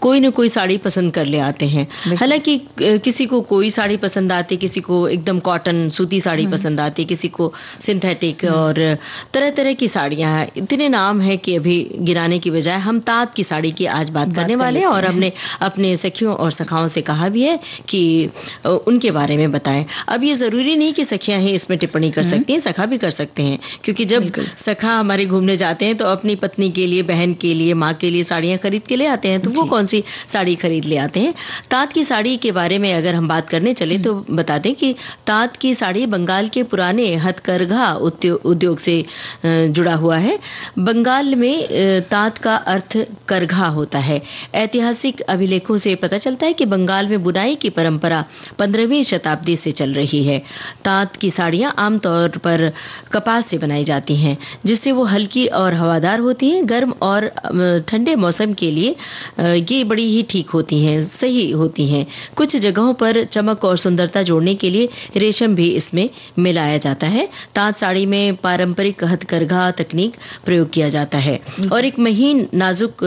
कोई न कोई साड़ी पसंद कर ले आते हैं। हालांकि किसी को कोई साड़ी पसंद आती, किसी को एकदम कॉटन सूती साड़ी पसंद आती, किसी को सिंथेटिक, और तरह तरह की साड़ियाँ हैं। इतने नाम है कि अभी गिनाने की बजाय हम ताँत की साड़ी की आज बात करने वाले हैं। और हमने अपने सखियों और सखाओं से कहा भी है कि उनके बारे में बताएं। अब ये ज़रूरी नहीं कि सखियां ही इसमें टिप्पणी कर सकती हैं, सखा भी कर सकते हैं, क्योंकि जब सखा हमारे घूमने जाते हैं तो अपनी पत्नी के लिए, बहन के लिए, माँ के लिए साड़ियां खरीद के ले आते हैं। तो वो कौन सी साड़ी खरीद ले आते हैं? ताँत की साड़ी के बारे में अगर हम बात करने चले तो बता दें कि ताँत की साड़ी बंगाल के पुराने हथकरघा उद्योग से जुड़ा हुआ है। बंगाल में ताँत का अर्थ करघा होता है। ऐतिहासिक अभिलेखों से पता चलता है कि बंगाल में बुनाई की परंपरा 15वीं शताब्दी से चल रही है। ताँत की साड़ियाँ आमतौर पर कपास से बनाई जाती हैं, जिससे वो हल्की और हवादार होती हैं। गर्म और ठंडे मौसम के लिए ये बड़ी ही ठीक होती हैं, सही होती हैं। कुछ जगहों पर चमक और सुंदरता जोड़ने के लिए रेशम भी इसमें मिलाया जाता है। ताँत साड़ी में पारंपरिक हथकरघा तकनीक प्रयोग किया जाता है और एक महीन नाजुक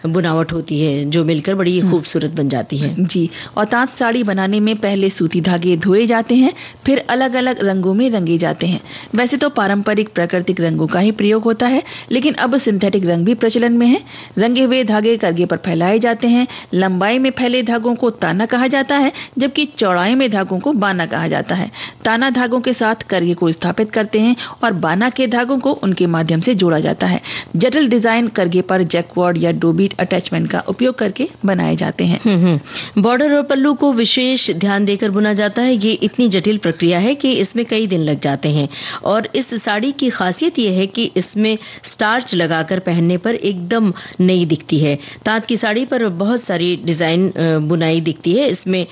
बुनावट होती है जो मिलकर बड़ी खूबसूरत बन जाती है। जी, और ताँत साड़ी बनाने में पहले सूती धागे धोए जाते हैं, फिर अलग अलग रंगों में रंगे जाते हैं। वैसे तो पारंपरिक प्राकृतिक रंगों का ही प्रयोग होता है, लेकिन अब सिंथेटिक रंग भी प्रचलन में है। रंगे हुए धागे करगे पर फैलाए जाते हैं। लंबाई में फैले धागों को ताना कहा जाता है, जबकि चौड़ाई में धागों को बाना कहा जाता है। ताना धागों के साथ करगे को स्थापित करते हैं और बाना के धागों को उनके माध्यम से जोड़ा जाता है। जटिल डिजाइन करगे पर जैकवॉर्ड या डोबीट अटैचमेंट का उपयोग करके बनाए जाते हैं। बॉर्डर और पल्लू को विशेष ध्यान देकर बुना जाता है। ये इतनी जटिल प्रक्रिया है कि इसमें कई दिन लग जाते हैं और इस साड़ी की खासियत यह है कि इसमें स्टार्च लगाकर पहनने पर एकदम नई दिखती है। ताँत की साड़ी पर बहुत सारी डिजाइन बुनाई दिखती है। इसमें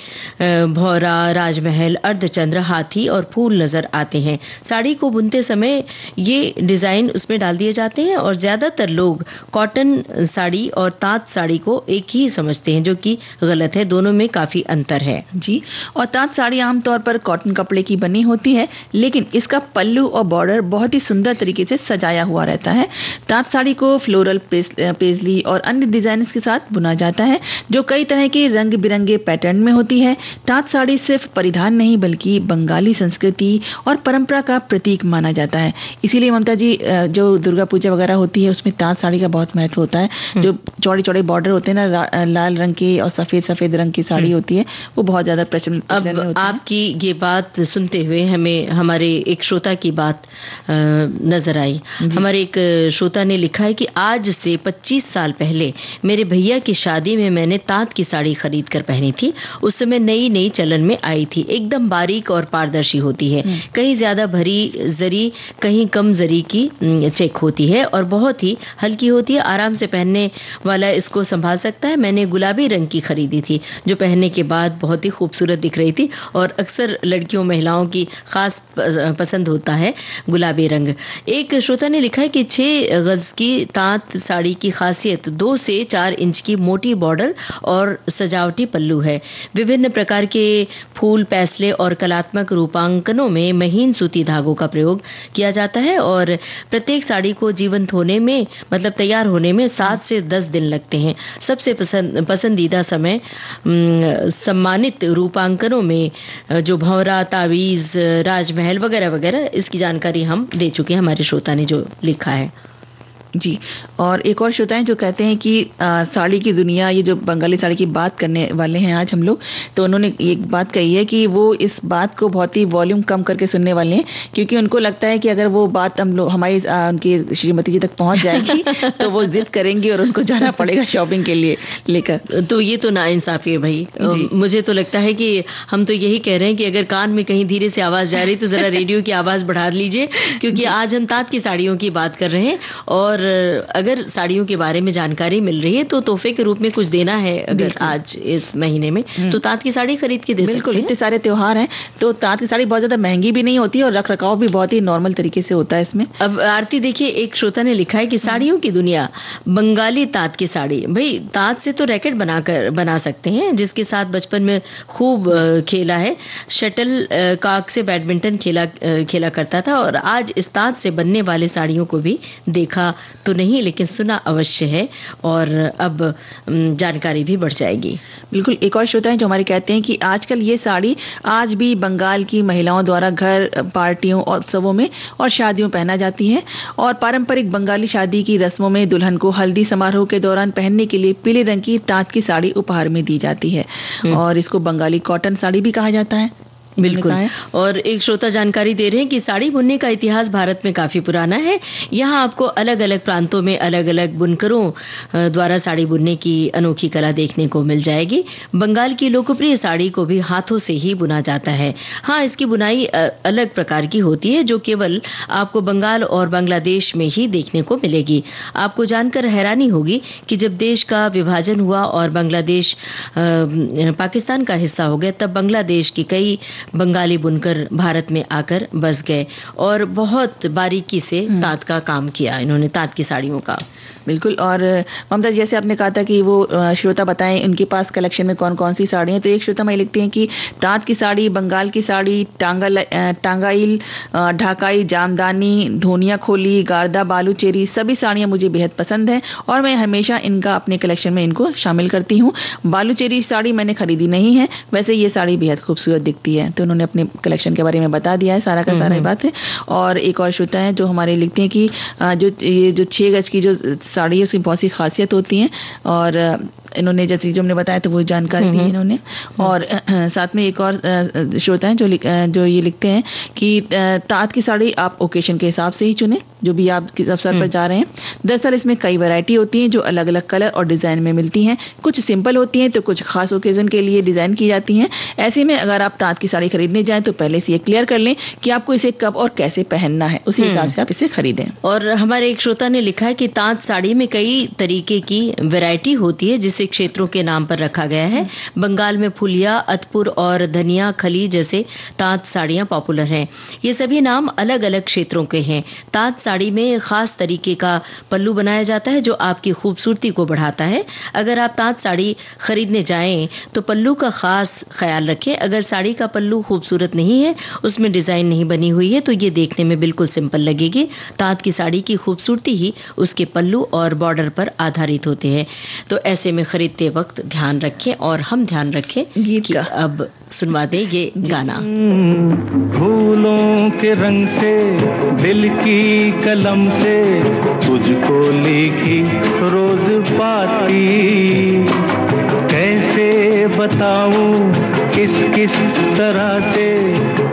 भौरा, राजमहल, अर्धचंद्र, हाथी और फूल नजर आते हैं। साड़ी को बुनते समय ये डिजाइन उसमें डाल दिए जाते हैं और ज्यादातर लोग कॉटन साड़ी और ताँत साड़ी को एक ही समझते हैं, जो कि गलत है। दोनों में काफी अंतर है। जी, और ताँत साड़ी आमतौर पर कॉटन कपड़े की बनी होती है, लेकिन इसका पल्लू और बॉर्डर बहुत ही सुंदर तरीके से सजाया हुआ रहता है। ताँत साड़ी को फ्लोरल, पेजली और अन्य डिजाइन के साथ बुना जाता है, जो कई तरह के रंग बिरंगे पैटर्न में होती है। ताँत साड़ी सिर्फ परिधान नहीं बल्कि बंगाली संस्कृति और परंपरा का प्रतीक माना जाता है। इसीलिए ममता जी, जो दुर्गा पूजा वगैरह होती है उसमें ताँत साड़ी का बहुत महत्व होता है। जो चौड़े चौड़े बॉर्डर होते हैं ना, लाल रंग के और सफेद रंग की साड़ी होती है, वो बहुत ज्यादा प्रचलन में होती है। आपकी ये बात सुनते हुए हमें हमारे एक श्रोता की बात नजर आई। हमारे एक श्रोता ने लिखा है कि आज से 25 साल पहले मेरे भैया की शादी में मैंने ताँत की साड़ी खरीद कर पहनी थी। उस समय नई चलन में आई थी। एकदम बारीक और पारदर्शी होती है। कहीं ज्यादा भरी जरी, कहीं कम जरी की चेक होती है और बहुत ही हल्की होती है। आराम से पहनने वाला इसको संभाल सकता है। मैंने गुलाबी रंग की खरीदी थी, जो पहनने के बाद बहुत ही खूबसूरत दिख रही थी और अक्सर लड़कियों, महिलाओं की खास पसंद होता है गुलाबी रंग। एक श्रोता ने लिखा है कि 6 गज की ताँत साड़ी की खासियत 2 से 4 इंच की मोटी बॉर्डर और सजावटी पल्लू है। विभिन्न प्रकार के फूल, पैसले और कलात्मक रूपांकनों में महीन सूती धागों का प्रयोग किया जाता है और प्रत्येक साड़ी को जीवंत होने में, मतलब तैयार होने में 7 से 10 दिन लगते हैं। सबसे पसंदीदा समय सम्मानित रूपांकनों में जो भौरा, तावीज, राजमहल वगैरह वगैरह, इसकी जानकारी हम दे चुके हैं हमारे श्रोता ने जो लिखा है। जी, और एक और श्रोता है जो कहते हैं कि साड़ी की दुनिया, ये जो बंगाली साड़ी की बात करने वाले हैं आज हम लोग, तो उन्होंने एक बात कही है कि वो इस बात को बहुत ही वॉल्यूम कम करके सुनने वाले हैं, क्योंकि उनको लगता है कि अगर वो बात हम लोग हमारी उनकी श्रीमती जी तक पहुंच जाएगी तो वो जिद करेंगी और उनको जाना पड़ेगा शॉपिंग के लिए लेकर। तो ये तो नाइंसाफी है भाई। मुझे तो लगता है कि हम तो यही कह रहे हैं कि अगर कान में कहीं धीरे से आवाज जा रही तो जरा रेडियो की आवाज बढ़ा लीजिए, क्योंकि आज हम ताँत की साड़ियों की बात कर रहे हैं और और अगर साड़ियों के बारे में जानकारी मिल रही है तो तोहफे के रूप में कुछ देना है अगर आज इस महीने में, तो ताँत की साड़ी खरीद के दे सकते हैं। बिल्कुल, इतने सारे त्योहार हैं तो ताँत की साड़ी बहुत ज्यादा महंगी भी नहीं होती और रख रखाव भी बहुत ही नॉर्मल तरीके से होता है इसमें। अब आरती देखिए, एक श्रोता ने लिखा है कि साड़ियों की दुनिया, बंगाली ताँत की साड़ी। भाई ताँत से तो रैकेट बना सकते हैं, जिसके साथ बचपन में खूब खेला है। शटल कॉक से बैडमिंटन खेला करता था और आज इस ताँत से बनने वाले साड़ियों को भी देखा तो नहीं लेकिन सुना अवश्य है और अब जानकारी भी बढ़ जाएगी। बिल्कुल, एक और श्रोता है जो हमारे कहते हैं कि आजकल ये साड़ी आज भी बंगाल की महिलाओं द्वारा घर पार्टियों और उत्सवों में और शादियों पहना जाती है और पारंपरिक बंगाली शादी की रस्मों में दुल्हन को हल्दी समारोह के दौरान पहनने के लिए पीले रंग की ताँत की साड़ी उपहार में दी जाती है और इसको बंगाली कॉटन साड़ी भी कहा जाता है। बिल्कुल। और एक श्रोता जानकारी दे रहे हैं कि साड़ी बुनने का इतिहास भारत में काफी पुराना है। यहाँ आपको अलग अलग प्रांतों में अलग अलग बुनकरों द्वारा साड़ी बुनने की अनोखी कला देखने को मिल जाएगी। बंगाल की लोकप्रिय साड़ी को भी हाथों से ही बुना जाता है। हाँ, इसकी बुनाई अलग प्रकार की होती है जो केवल आपको बंगाल और बांग्लादेश में ही देखने को मिलेगी। आपको जानकर हैरानी होगी कि जब देश का विभाजन हुआ और बांग्लादेश पाकिस्तान का हिस्सा हो गया, तब बांग्लादेश की कई बंगाली बुनकर भारत में आकर बस गए और बहुत बारीकी से ताँत का काम किया इन्होंने, ताँत की साड़ियों का। बिल्कुल। और ममता, जैसे आपने कहा था कि वो श्रोता बताएं उनके पास कलेक्शन में कौन कौन सी साड़ी हैं, तो एक श्रोता मैं लिखते हैं कि ताँत की साड़ी, बंगाल की साड़ी, टांगाइल, ढाकाई, जामदानी, धोनिया खोली, गारदा, बालूचेरी, सभी साड़ियाँ मुझे बेहद पसंद हैं और मैं हमेशा इनका अपने कलेक्शन में इनको शामिल करती हूँ। बालूचेरी साड़ी मैंने खरीदी नहीं है, वैसे ये साड़ी बेहद खूबसूरत दिखती है, तो उन्होंने अपने कलेक्शन के बारे में बता दिया है सारा का सारा बात है। और एक और श्रोता है जो हमारे लिखते हैं कि जो 6 गज की जो साड़ी है उसकी बहुत सी खासियत होती हैं और इन्होंने जैसे जो हमने बताया तो वो जानकारी दी इन्होंने। और साथ में एक और श्रोता हैं जो ये लिखते हैं कि ताँत की साड़ी आप ओकेशन के हिसाब से ही चुने जो भी आप किस अवसर पर जा रहे हैं। दरअसल इसमें कई वैरायटी होती हैं जो अलग अलग कलर और डिज़ाइन में मिलती हैं, कुछ सिंपल होती हैं तो कुछ खास ओकेजन के लिए डिज़ाइन की जाती हैं। ऐसे में अगर आप ताँत की साड़ी खरीदने जाएं तो पहले से ये क्लियर कर लें कि आपको इसे कब और कैसे पहनना है, उसी हिसाब से आप इसे खरीदें। और हमारे एक श्रोता ने लिखा है कि ताँत साड़ी में कई तरीके की वैरायटी होती है जिसे क्षेत्रों के नाम पर रखा गया है। बंगाल में फुलिया, अतपुर और धनिया खली जैसे ताँत साड़ियाँ पॉपुलर हैं। ये सभी नाम अलग अलग क्षेत्रों के हैं। ताँत साड़ी में खास तरीके का पल्लू बनाया जाता है जो आपकी खूबसूरती को बढ़ाता है। अगर आप ताँत साड़ी खरीदने जाएं तो पल्लू का खास ख्याल रखें। अगर साड़ी का पल्लू खूबसूरत नहीं है, उसमें डिज़ाइन नहीं बनी हुई है, तो ये देखने में बिल्कुल सिंपल लगेगी। ताँत की साड़ी की खूबसूरती ही उसके पल्लू और बॉर्डर पर आधारित होते हैं। तो ऐसे में खरीदते वक्त ध्यान रखें और हम ध्यान रखें कि अब सुनवा दे ये गाना। फूलों के रंग से, दिल की कलम से तुझको लिखी रोज पाती, कैसे बताऊं किस किस तरह से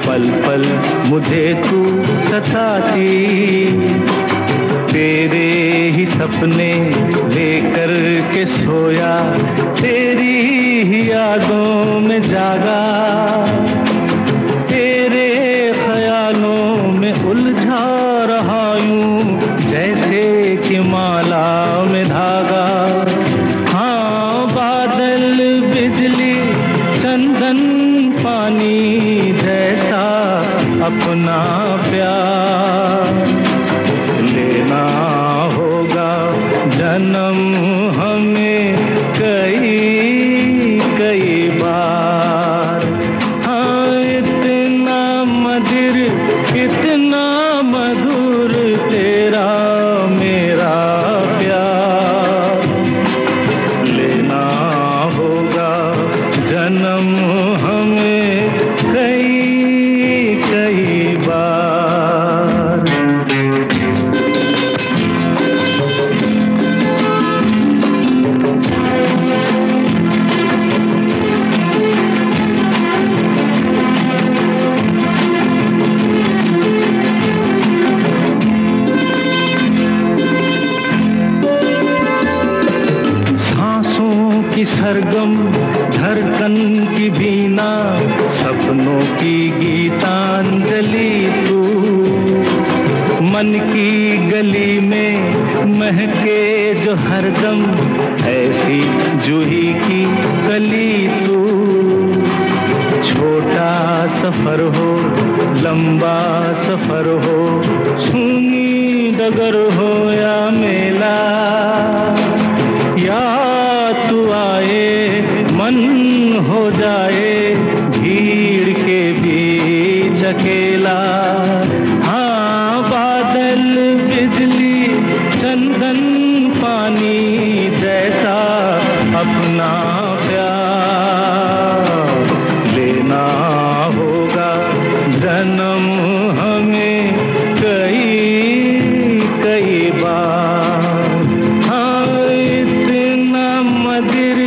पल पल मुझे तू सताती। तेरे ही सपने लेकर के सोया, तेरी ही यादों में जागा, तेरे ख्यालों में उलझा रहा यूं जैसे कि माला में धागा। हाँ, बादल बिजली चंदन पानी जैसा अपना प्यार लेना होगा जन्म हमें कई कई बार। हाँ, इतना मधुर, इतना मधुर तेरा मेरा प्यार लेना होगा जन्म हमें कई कई बार। की सरगम धड़कन की बीना, सपनों की गीतांजलि तू। मन की गली में महके जो हरदम ऐसी जूही की कली तू। छोटा सफर हो लंबा सफर हो, सूनी डगर हो या मेला, या तू आए मन हो जाए भीड़ के बीच अकेला। हाँ बादल बिजली चंदन पानी जैसा अपना प्यार लेना होगा जन्म हमें कई कई बार। हाँ इतना मधुर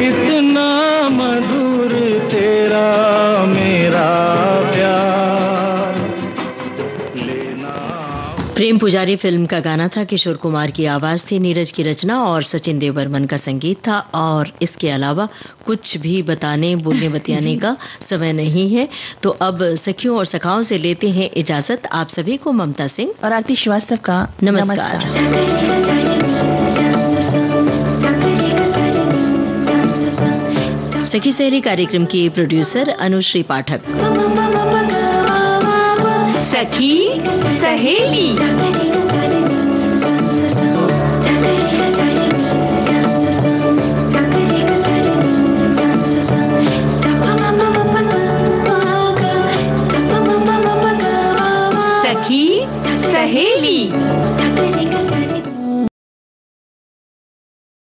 इतना मधुर तेरा मेरा प्यार लेना। प्रेम पुजारी फिल्म का गाना था, किशोर कुमार की आवाज थी, नीरज की रचना और सचिन देव बर्मन का संगीत था। और इसके अलावा कुछ भी बताने बोलने बतियाने का समय नहीं है, तो अब सखियों और सखाओं से लेते हैं इजाजत। आप सभी को ममता सिंह और आरती श्रीवास्तव का नमस्कार। सखी सहेली कार्यक्रम की प्रोड्यूसर अनुश्री पाठक। सखी सहेली।